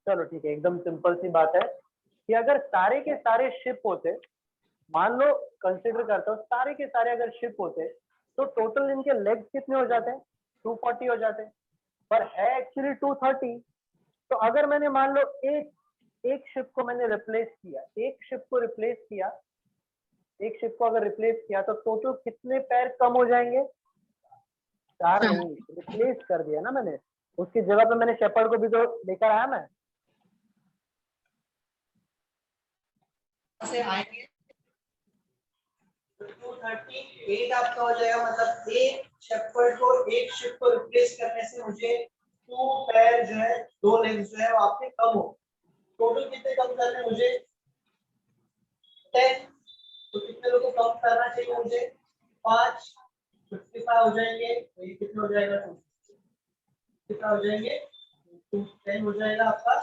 चलो ठीक है, एकदम सिंपल सी बात है कि अगर सारे के सारे शिप होते, मान लो कंसिडर करता हूँ सारे के सारे अगर शिप होते, तो टोटल इनके लेग्स कितने हो जाते हैं? 240 हो जाते हैं। पर है एक्चुअली 230। तो अगर मैंने मान लो एक शिप को मैंने रिप्लेस किया, एक शिप को अगर रिप्लेस किया तो टोटल कितने पैर कम हो जाएंगे? 4 नहीं, रिप्लेस कर दिया ना मैंने, उसकी जगह पे मैंने शेपर्ड को भी तो लेकर आया मैं। से आएंगे 238 आपका हो जाएगा, मतलब एक शेपर्ड को एक शिप को रिप्लेस करने से मुझे 2 पैर जो है, 2 लेग्स जो है वो आपके कम हो। टोटल कितने कम करने मुझे? 10। तो कितने लोगों को कम करना चाहिए मुझे? 5। 55 हो जाएंगे। तो ये कितना हो जाएगा? कितना हो जाएंगे? 10 हो जाएगा आपका।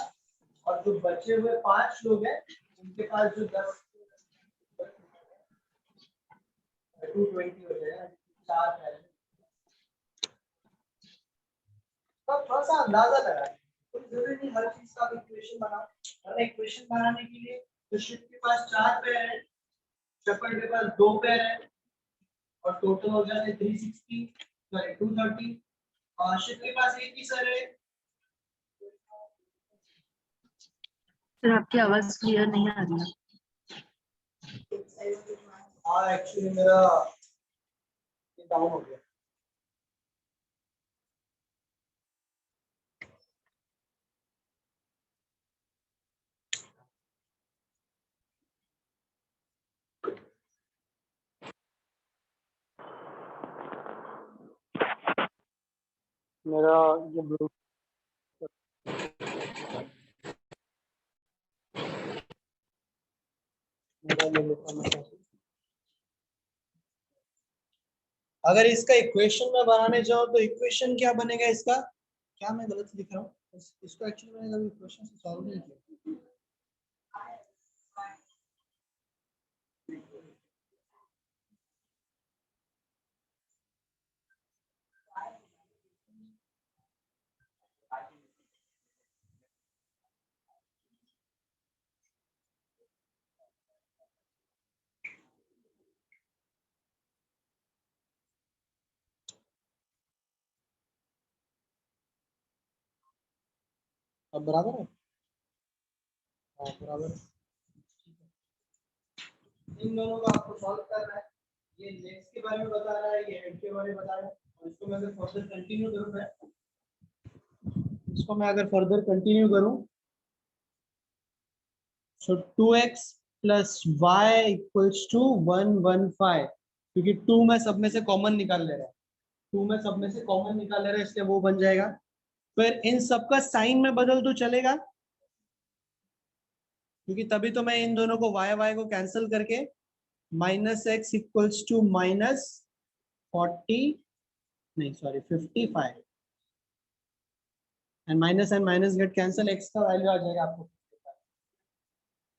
और जो बचे हुए 5 लोग हैं उनके पास जो 10 220 हो जाएगा। 4 है। तो थोड़ा सा अंदाजा लगाएं, कोई जरूरी नहीं हर चीज का इक्वेशन बनाओ। और इक्वेशन बनाने के लिए तो शिप के पास 4 पैर है, शेपर्ड के पास 2 पैर है, और टोटल हो जाते 360 सॉरी 230। और शिप के पास एक ही सर है। फिर आपकी आवाज क्लियर नहीं आ रही है। हाँ एक्चुअली मेरा डाउन हो गया। मेरा ये ब्लू अगर इसका इक्वेशन में बनाने जाओ तो इक्वेशन क्या बनेगा इसका? क्या मैं गलत लिख रहा हूँ? इसको एक्चुअली मैंने कभी इक्वेशन से सॉल्व नहीं किया। अब बराबर है? हाँ बराबर। इन दोनों को आपको सॉल्व करना है। ये लेग्स के बारे में बता रहा है, ये हेड के बारे में बता रहा है। और इसको मैं अगर फर्दर कंटिन्यू करूं so 2x plus y equals to 115, क्योंकि 2 में सब में से कॉमन निकाल ले रहा है, 2 में सब में से कॉमन निकाल ले रहा है, इसलिए वो बन जाएगा। फिर इन सबका साइन में बदल तो चलेगा, क्योंकि तभी तो मैं इन दोनों को y को कैंसिल करके -x equals to -55 and minus get cancel, x का वैल्यू आ जाएगा आपको।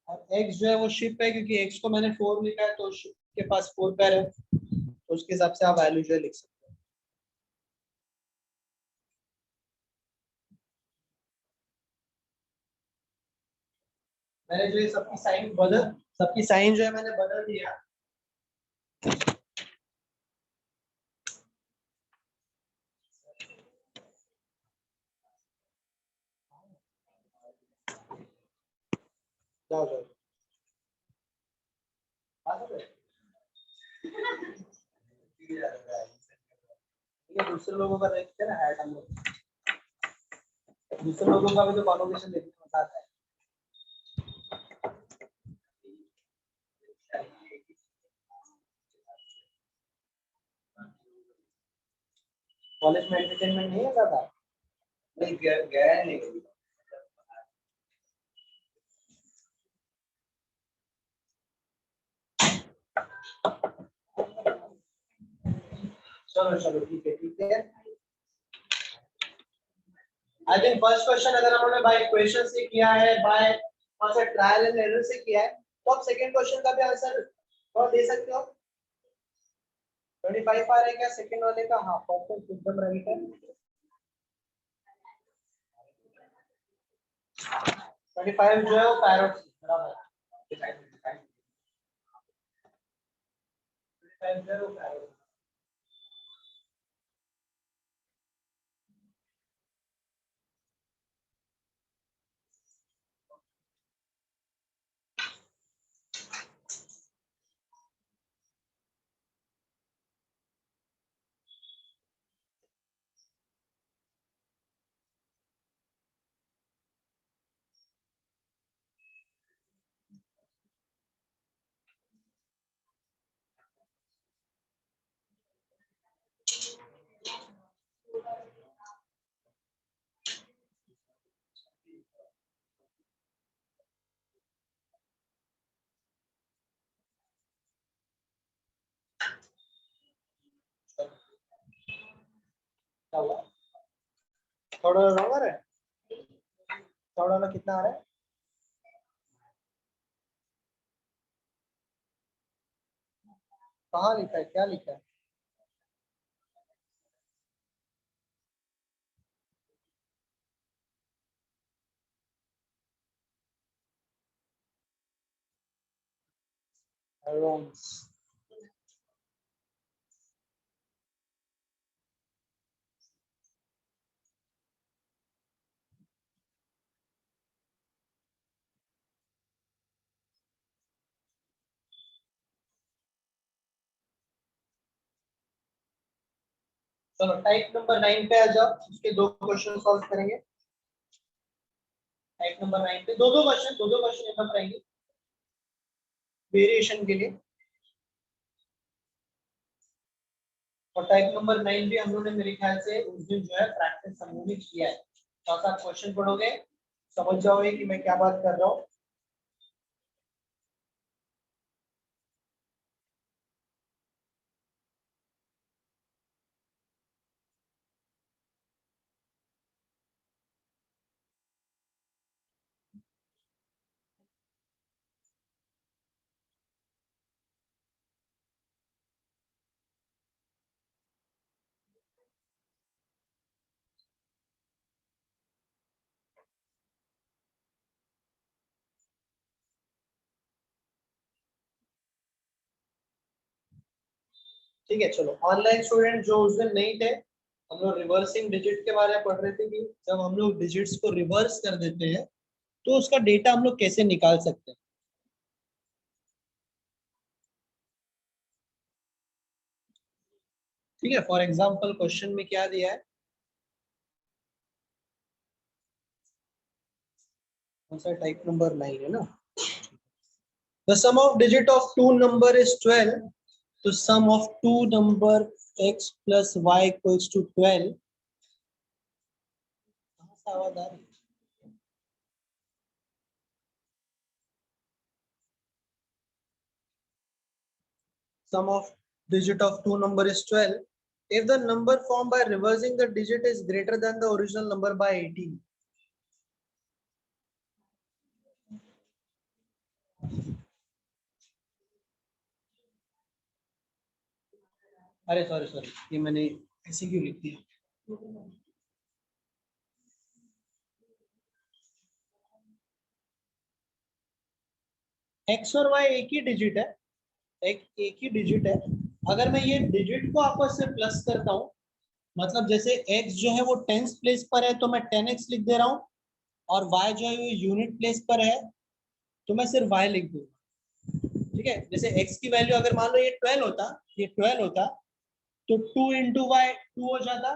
और x जो है वो शिप है, क्योंकि x को मैंने 4 लिखा है, तो शिप के पास 4 पैर है, तो उसके हिसाब से आप वैल्यू जो है लिख सकते हैं। मैंने जो ये सबकी साइन जो है मैंने बदल दिया। जाओ जाओ ये दूसरे लोगों का देखते हैं ना ऐड, हम लोग दूसरे लोगों का भी तो कॉन्वर्सेशन देखते हैं, बताता है। कॉलेज में एंटरटेनमेंट नहीं होता था? नहीं गया नहीं। चलो चलो ठीक है। आई थिंक फर्स्ट क्वेश्चन अगर हम लोगों ने बाय इक्वेशन से किया है, बाय वहां से ट्रायल एंड एरर से किया है, तो आप सेकंड क्वेश्चन का भी आंसर और दे सकते हो। 25 आ रहा है क्या सेकंड वाले का? हाँ परफेक्ट एकदम राइट है। 25 जो है वो पैरोट बराबर है। 25 जो है वो पैरोट। क्या हुआ? थर्ड वाला रॉन्ग आ रहा है? थर्ड वाला कितना आ रहा है? कहाँ लिखा है, क्या लिखा है? Wrong. चलो टाइप नंबर 9 पे आ जाओ, उसके दो क्वेश्चन सॉल्व करेंगे। टाइप नंबर 9 पे दो दो क्वेश्चन एकदम रहेंगे वेरिएशन के लिए। और टाइप नंबर 9 भी हम लोगों ने मेरे ख्याल से उस दिन जो है प्रैक्टिस हम लोगों ने किया है। तो आप क्वेश्चन पढ़ोगे समझ जाओगे कि मैं क्या बात कर रहा हूँ। ठीक है, चलो ऑनलाइन स्टूडेंट जो उस दिन नहीं थे, हम लोग रिवर्सिंग डिजिट के बारे में पढ़ रहे थे कि जब हम लोग डिजिट्स को रिवर्स कर देते हैं तो उसका डेटा हम लोग कैसे निकाल सकते हैं। ठीक है, फॉर एग्जांपल क्वेश्चन में क्या दिया है, कौन सा टाइप नंबर 9 है ना। The sum of digit of two number is 12. तो sum of two number x plus y equals to 12. कहाँ से आवाज आ रही है? Sum of digit of two number is 12. If the number formed by reversing the digit is greater than the original number by 18. अरे sorry sorry, ये मैंने ऐसे क्यों लिख दिया। x और y एक ही डिजिट है, एक ही डिजिट है। अगर मैं ये डिजिट को आपस से प्लस करता हूँ, मतलब जैसे x जो है वो टेंस प्लेस पर है तो मैं 10x लिख दे रहा हूँ, और y जो है वो यूनिट प्लेस पर है तो मैं सिर्फ y लिख दूंगा। ठीक है, जैसे x की वैल्यू अगर मान लो ये 12 होता, ये 12 होता तो 2 इंटू वाई 2 हो जाता,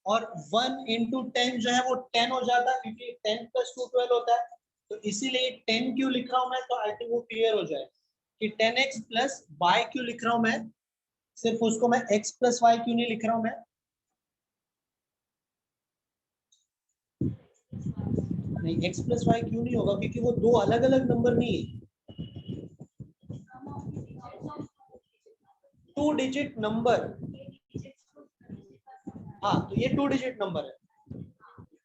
और 1 इंटू 10 जो है वो 10 हो जाता, क्योंकि 10 प्लस 2 12 होता है। तो इसीलिए 10 क्यों लिख रहा हूं मैं, तो आई थिंक वो क्लियर हो जाए कि 10x प्लस वाई क्यों लिख रहा हूं मैं, सिर्फ उसको मैं x प्लस वाई क्यों नहीं लिख रहा हूं मैं। नहीं, x प्लस वाई क्यों नहीं होगा, क्योंकि वो दो अलग अलग नंबर नहीं है, टू डिजिट नंबर। हाँ, तो ये टू डिजिट नंबर है,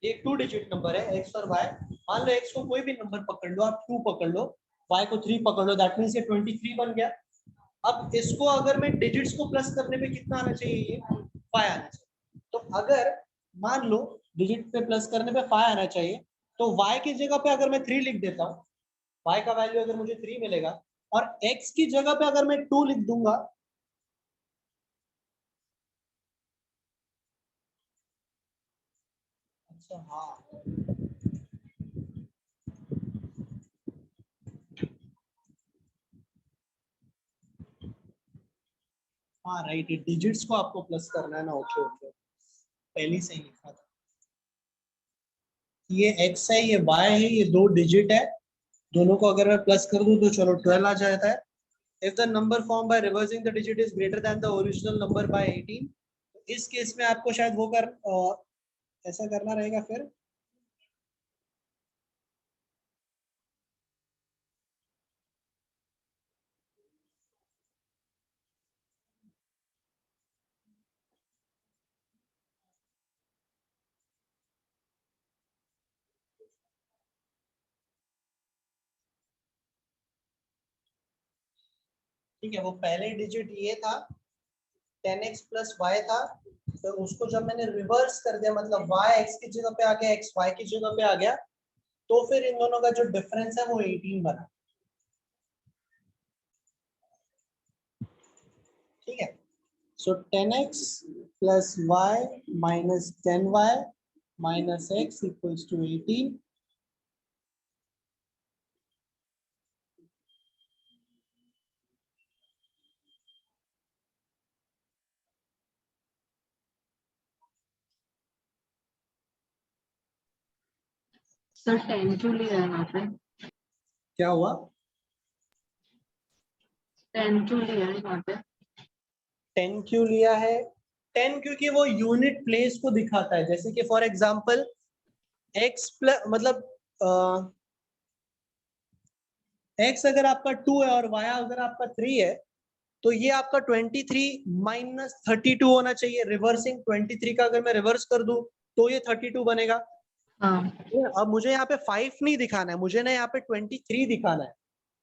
ये टू डिजिट नंबर है x और y। मान लो x को कोई भी नंबर पकड़ लो, आप 2 पकड़ लो, y को 3 पकड़ लो, दैट मींस ये 23 बन गया। अब इसको अगर मैं डिजिट्स को प्लस करने पे कितना आना चाहिए, ये 5 आना चाहिए। तो अगर मान लो डिजिट पे प्लस करने पे 5 आना चाहिए, तो y की जगह पे अगर मैं 3 लिख देता हूँ, y का वैल्यू अगर मुझे 3 मिलेगा, और x की जगह पे अगर मैं 2 लिख दूंगा, अच्छा हाँ, हाँ राइट, ये डिजिट्स को आपको प्लस करना है ना। ओके ओके, पहले से ही लिखा था। ये x है, ये y है, ये दो डिजिट है, दोनों को अगर मैं प्लस कर दूं तो चलो 12 आ जाता है। If the number form by reversing the digit is greater than the original number by 18, तो इस केस में आपको शायद वो ऐसा करना रहेगा फिर। ठीक है, वो पहले डिजिट ये था 10x प्लस वाई था, तो उसको जब मैंने रिवर्स कर दिया, मतलब y x की जगह पे आ गया, x y की जगह पे आ गया, तो फिर इन दोनों का जो डिफरेंस है वो 18 बना। ठीक है, so 10x plus y minus 10y minus x equals to 18। Sir 10 क्यों लिया है वहाँ पे? क्या हुआ? 10 क्यों लिया है वहाँ पे? 10 क्यों लिया है? 10 क्योंकि वो यूनिट प्लेस को दिखाता है। जैसे कि फॉर एग्जांपल x प्लस मतलब x अगर आपका 2 है और y अगर आपका 3 है, तो ये आपका 23 माइनस 32 होना चाहिए। रिवर्सिंग 23 का अगर मैं रिवर्स कर दूं तो ये 32 बनेगा। हाँ अब मुझे यहाँ पे 5 नहीं दिखाना है, मुझे ना यहाँ पे 23 दिखाना है।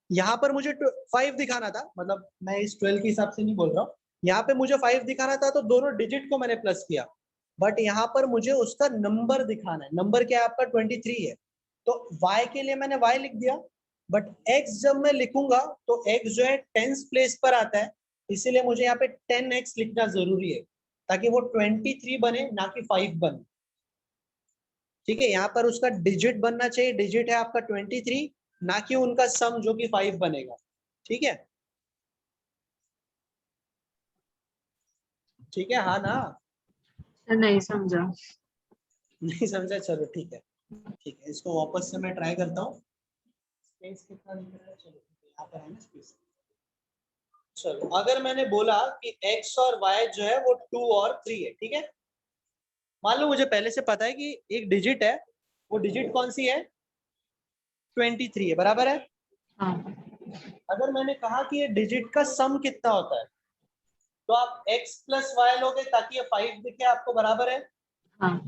यहाँ पर मुझे 5 दिखाना था, मतलब मैं इस 12 के हिसाब से नहीं बोल रहा हूँ, यहाँ पे मुझे 5 दिखाना था, तो दोनों डिजिट को मैंने प्लस किया। बट यहाँ पर मुझे उसका नंबर दिखाना है। नंबर क्या है आपका? 23 है। तो y के लिए मैंने y लिख दिया, बट x जब मैं लिखूंगा तो x जो है 10th प्लेस पर आता है, इसीलिए मुझे यहाँ पे 10x लिखना जरूरी है, ताकि वो 23 बने ना कि 5 बने। ठीक है, यहाँ पर उसका डिजिट बनना चाहिए, डिजिट है आपका 23, ना कि उनका सम जो कि 5 बनेगा। ठीक है, ठीक है, हाँ ना? सर नहीं समझा। नहीं समझा? चलो ठीक है, ठीक है, इसको वापस से मैं ट्राई करता हूँ। स्पेस कितना दिख रहा है? चलो यहाँ पर है ना स्पेस। चलो, अगर मैंने बोला कि x और y जो है वो 2 और 3 है, ठीक है, मान लो मुझे पहले से पता है कि एक डिजिट है, वो डिजिट कौन सी है? 23 है, बराबर है। हाँ अगर मैंने कहा कि ये डिजिट का सम कितना होता है, तो आप x प्लस वाई लोगे ताकि ये 5 दिखे आपको, बराबर है। हाँ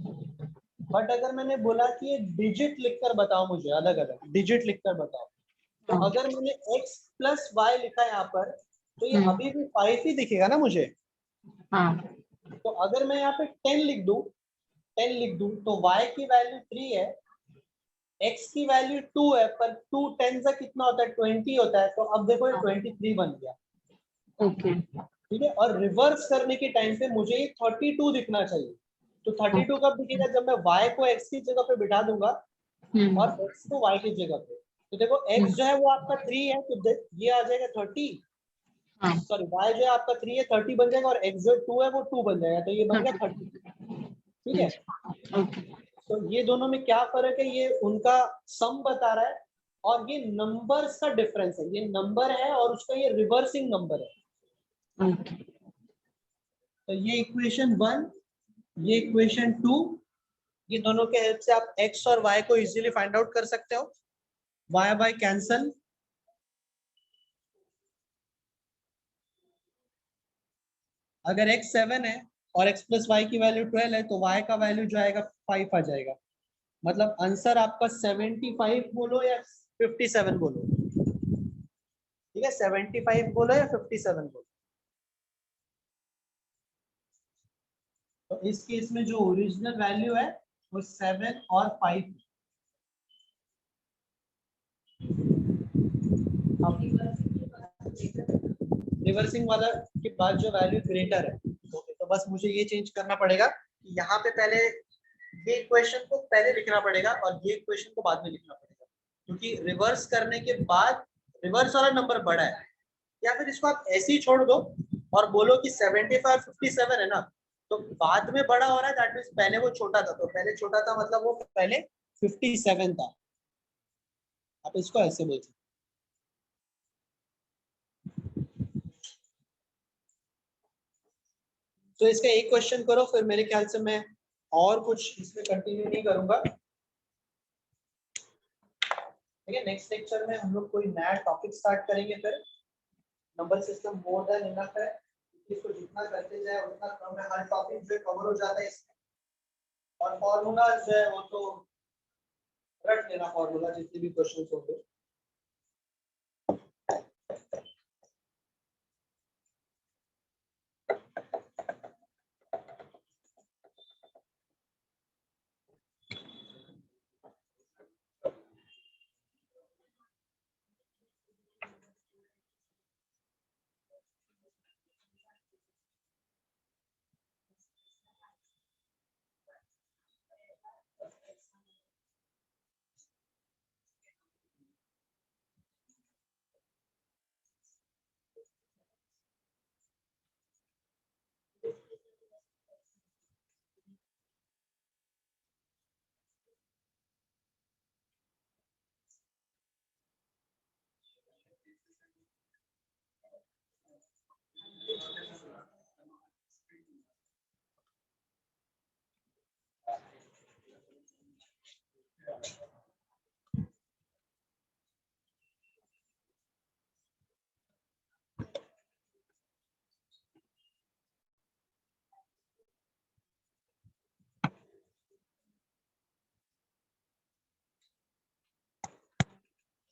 बट अगर मैंने बोला कि ये डिजिट लिखकर बताओ, मुझे अलग अलग डिजिट लिखकर बताओ, तो हाँ अगर मैंने x प्लस वाई लिखा यहाँ पर, तो ये हम्म, अभी भी 5 ही दिखेगा ना मुझे। हाँ तो अगर मैं यहाँ पे 10 लिख दूं, 10 लिख दूं, तो y की वैल्यू 3 है, x की वैल्यू 2 है, पर 2 10 से कितना होता है? 20 होता है। तो अब देखो ये 23 बन गया। ओके ठीक है, और रिवर्स करने के टाइम पे मुझे ये 32 दिखना चाहिए। तो 32 कब दिखेगा? जब मैं y को x की जगह पे बिठा दूंगा और x को y की जगह पे। तो देखो x जो है वो आपका 3 है, तो ये आ जाएगा 30। हाँ सॉरी, y जो है आपका 3 है, 30 बन जाएगा, और x जो 2 है वो 2 बन जाएगा, तो ये बन गया 30। ठीक है, ओके तो ये दोनों में क्या फर्क है? ये उनका सम बता रहा है, और ये नंबर्स का डिफरेंस है। ये नंबर है और उसका ये रिवर्सिंग नंबर है। ओके तो ये इक्वेशन 1, ये इक्वेशन 2, ये दोनों के हेल्प से आप x और y को इजीली फाइंड आउट कर सकते हो। y कैंसल, अगर x 7 है और x प्लस वाई की वैल्यू 12 है, तो y का वैल्यू जो आएगा 5 आ जाएगा। मतलब आंसर आपका 75 बोलो या 57 बोलो। ठीक है, 75 बोलो या 57 बोलो। तो इस केस में जो ओरिजिनल वैल्यू है वो 7 और 5। रिवर्सिंग वाला के बाद जो वैल्यू ग्रेटर है, तो बस मुझे ये चेंज करना पड़ेगा कि यहाँ पे पहले ये इक्वेशन को पहले लिखना पड़ेगा और ये इक्वेशन को बाद में लिखना पड़ेगा, क्योंकि रिवर्स करने के बाद रिवर्स वाला नंबर बड़ा है। या फिर इसको आप ऐसे ही छोड़ दो और बोलो कि 75 57 है ना, तो बाद में बड़ा हो रहा है, दैट मींस पहले वो छोटा था, तो पहले छोटा था मतलब वो पहले 57 था। आप इसको ऐसे बोल सकते। तो इसका एक क्वेश्चन करो, फिर मेरे ख्याल से मैं और कुछ इसमें कंटिन्यू नहीं करूंगा। ठीक है, नेक्स्ट लेक्चर में हम लोग कोई नया टॉपिक स्टार्ट करेंगे। फिर number system more than enough है, इसको जितना करते जाए उतना कम है, हर टॉपिक जो कवर हो जाता है इसमें। और फॉर्मूला जो है वो तो रट लेना, फॉर्मूला जितने भी क्वेश्चन होंगे।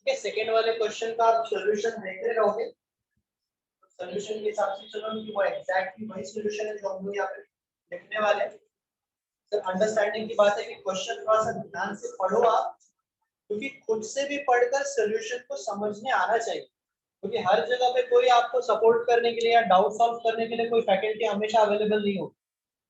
सेकेंड वाले क्वेश्चन का आप सॉल्यूशन देखते रहोगे, सॉल्यूशन के हिसाब से चलो कि वो एग्जैक्टली वही सॉल्यूशन है जो हम लोग यहाँ पे लिखने वाले हैं। सर अंडरस्टैंडिंग की बात है कि क्वेश्चन थोड़ा सा ध्यान से पढ़ो आप, क्योंकि खुद से भी पढ़कर सॉल्यूशन को समझने आना चाहिए, क्योंकि हर जगह पे कोई आपको सपोर्ट करने के लिए या डाउट सॉल्व करने के लिए कोई फैकल्टी हमेशा अवेलेबल नहीं हो।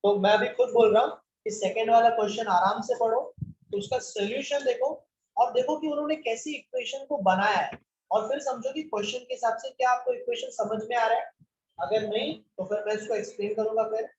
तो मैं भी खुद बोल रहा हूँ कि सेकेंड वाला क्वेश्चन आराम से पढ़ो, तो उसका सॉल्यूशन देखो और देखो कि उन्होंने कैसी इक्वेशन को बनाया है, और फिर समझो कि क्वेश्चन के हिसाब से क्या आपको इक्वेशन समझ में आ रहा है। अगर नहीं तो फिर मैं इसको एक्सप्लेन करूंगा फिर।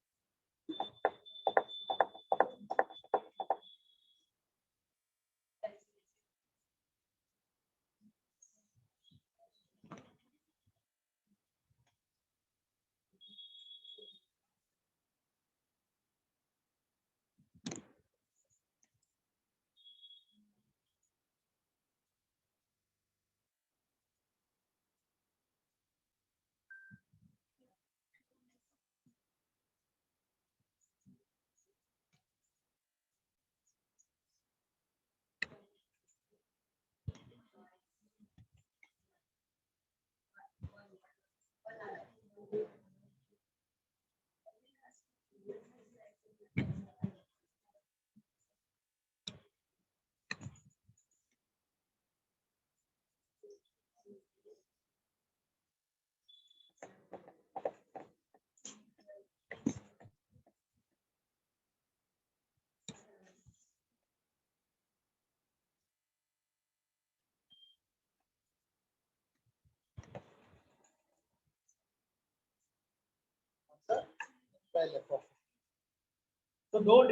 तो दो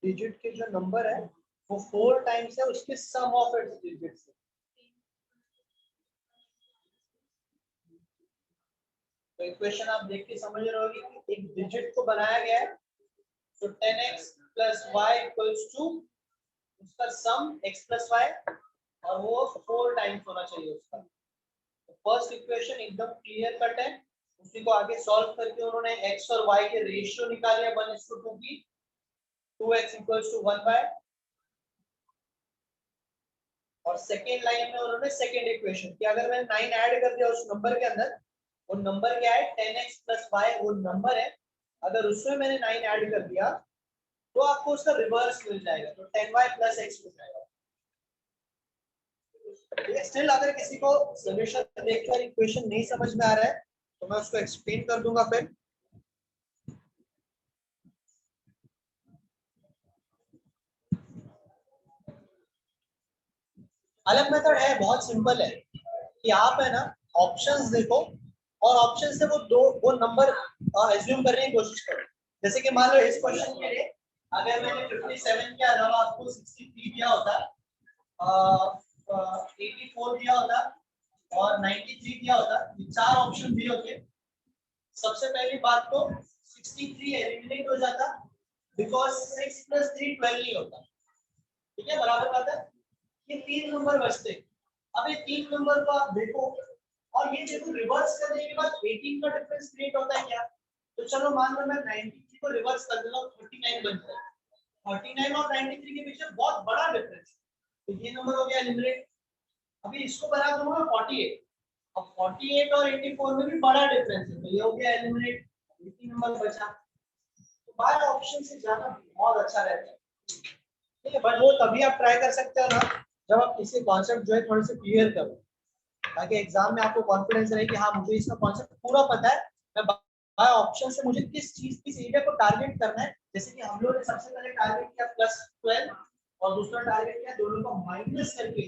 डिजिट के जो नंबर है वो 4 टाइम्स है उसके सम ऑफ इट्स डिजिट्स। तो इक्वेशन आप देख के समझ रहे होगे कि एक डिजिट को बनाया गया है, तो 10x plus y equals to उसका सम x plus y, और वो 4 टाइम्स होना चाहिए उसका। तो फर्स्ट इक्वेशन एकदम क्लियर कट है, उसी को आगे सॉल्व करके उन्होंने x और y के रेशियो निकाले 1:2 की, 2x equals to 1 by, और सेकेंड लाइन में उन्होंने सेकेंड इक्वेशन कि अगर मैंने 9 ऐड कर दिया उस नंबर के अंदर, वो नंबर क्या है 10x plus y वो नंबर है, अगर उसमें मैंने 9 ऐड कर दिया तो आपको उसका रिवर्स मिल जाएगा, तो 10y plus x मिल जाएगा। स्टिल अगर किसी को सॉल्यूशन देखकर इक्वेशन नहीं समझ में आ रहा है तो मैं उसको एक्सप्लेन कर दूंगा फिर। अलग मेथड है, बहुत सिंपल है कि आप है ना ऑप्शंस देखो और ऑप्शन से वो नंबर एज्यूम करने की कोशिश करो। जैसे कि मान लो इस क्वेश्चन के लिए अगर मैंने 57 के अलावा आपको 63 दिया होता, 84 दिया होता और 93 दिया होता, ये 4 ऑप्शन दिए होते, सबसे पहली बात तो 63 एलिमिनेट हो जाता बिकॉज 6 + 3 12 नहीं होता। ठीक है, बराबर बात है। ये 3 नंबर बचते। अब ये 3 नंबर को आप देखो और ये देखो रिवर्स करने के बाद 18 का डिफरेंस क्रिएट होता है क्या? तो चलो मान लो मैं 93 को रिवर्स कर देता हूं, 39 बनता है। 39 और 93 के बीच में बहुत बड़ा डिफरेंस, तो ये नंबर हो गया एलिमिनेट। अभी इसको बना दूंगा 48, अब 48 और 84 में भी बड़ा डिफरेंस है, तो ये हो गया एलिमिनेट, 3 नंबर बचा। तो बाय ऑप्शन से जाना बहुत अच्छा रहता है। ठीक है, बट वो तभी आप ट्राई कर सकते हो ना जब आप किसी कॉन्सेप्ट जो है थोड़े से क्लियर करो, ताकि एग्जाम में आपको कॉन्फिडेंस रहे कि हाँ मुझे इसका कॉन्सेप्ट पूरा पता है, मैं बाय ऑप्शन से मुझे किस एरिया को टारगेट करना है। जैसे कि हम लोगों ने सबसे पहले टारगेट किया +12 और दूसरा टारगेट किया दोनों को माइनस करके,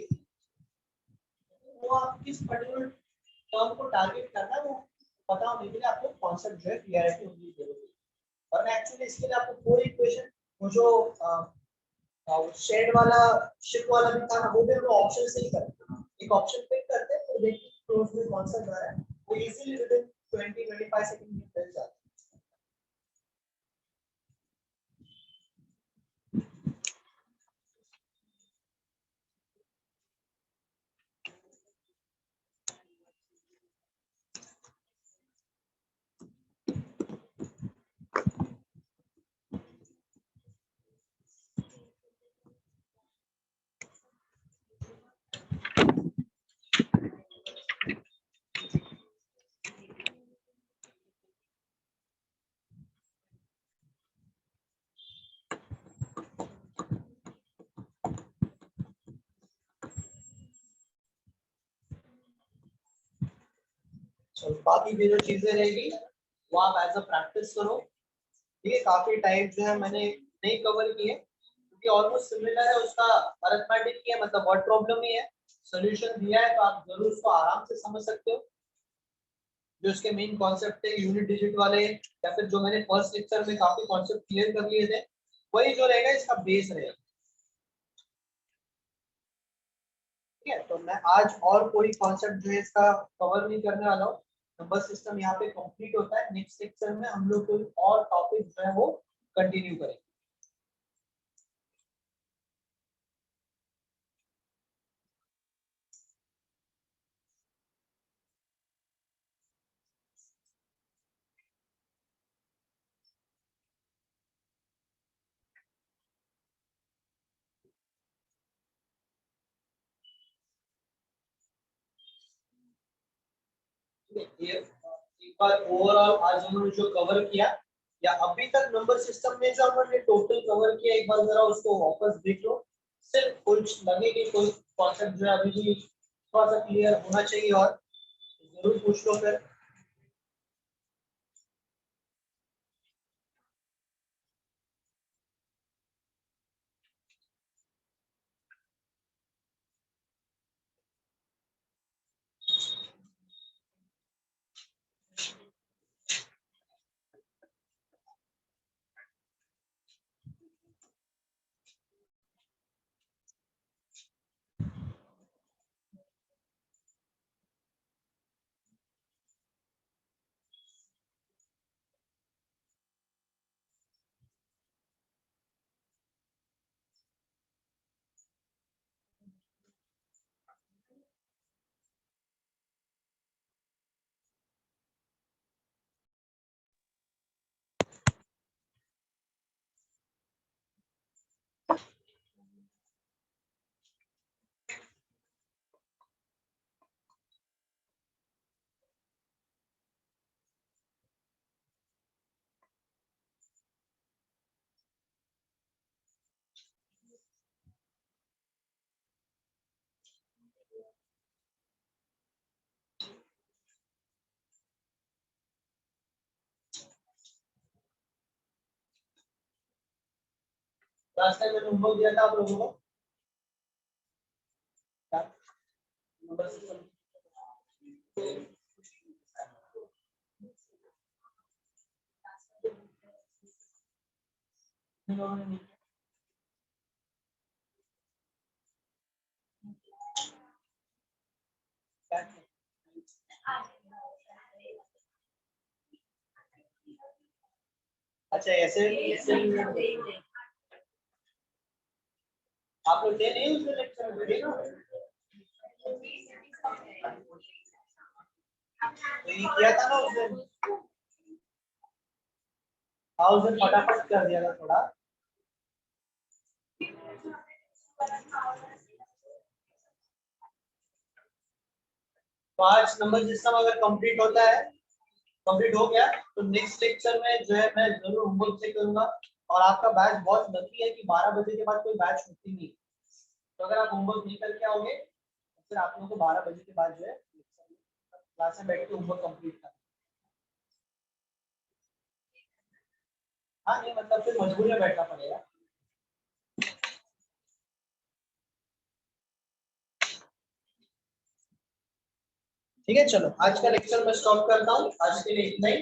वो आप किस पर्टिकुलर टर्म को टारगेट करना है वो पता होने के लिए आपको कॉन्सेप्ट जो है क्लियरिटी होनी जरूरी है। और एक्चुअली इसके लिए आपको कोई इक्वेशन वो जो शेड वाला शिप वाला भी था ना, वो भी हम ऑप्शन से ही करते हैं। एक ऑप्शन पिक करते हैं, फिर देखते हैं क्लोज में कौन सा जा रहा है, वो इजीली विदिन 20-25 सेकंड में मिल जाता है। तो बाकी भी जो चीजें रहेगी वो आप एज अ प्रैक्टिस करो। ठीक है, काफी टाइप जो है मैंने नहीं कवर किए क्योंकि ऑलमोस्ट सिमिलर है, उसका अरिथमेटिक ही है, मतलब वर्ड प्रॉब्लम ही है, सॉल्यूशन दिया है तो आप जरूर उसको आराम से समझ सकते हो। जो उसके मेन कॉन्सेप्ट है यूनिट डिजिट वाले, या फिर जो मैंने फर्स्ट लेक्चर में काफी कॉन्सेप्ट क्लियर कर लिए थे, वही जो रहेगा इसका बेस रहेगा। ठीक है, तो मैं आज और कोई कॉन्सेप्ट जो है इसका कवर नहीं करने वाला हूँ। नंबर सिस्टम यहाँ पे कंप्लीट होता है। नेक्स्ट लेक्चर में हम लोग कोई और टॉपिक जो है वो कंटिन्यू करेंगे। ये एक बार ओवरऑल आज हमने जो कवर किया, या अभी तक नंबर सिस्टम में जो हमने टोटल कवर किया, एक बार जरा उसको वापस देख लो। सिर्फ कुछ लगे कि कोई कॉन्सेप्ट जो है अभी भी थोड़ा सा क्लियर होना चाहिए और जरूर पूछ लो फिर। लास्ट टाइम मैंने होमवर्क दिया था आप लोगों को नंबर सिस्टम। अच्छा ऐसे आप लोग दे नहीं उसमें लेक्चर में देखो तो ये किया था ना उसने, हाँ उसने फटाफट कर दिया था थोड़ा। तो आज नंबर सिस्टम अगर कंप्लीट होता है, कंप्लीट हो गया, तो नेक्स्ट लेक्चर में जो है मैं जरूर होमवर्क से करूंगा। और आपका बैच बहुत लकी है कि 12 बजे के बाद कोई बैच होती नहीं, तो अगर आप होमवर्क नहीं करके आओगे तो फिर आप लोगों को 12 बजे के बाद जो है क्लास में बैठ के होमवर्क कंप्लीट करना। हाँ नहीं मतलब फिर मजबूरी में बैठना पड़ेगा। ठीक है, चलो आज का लेक्चर मैं स्टॉप करता हूँ, आज के लिए इतना ही।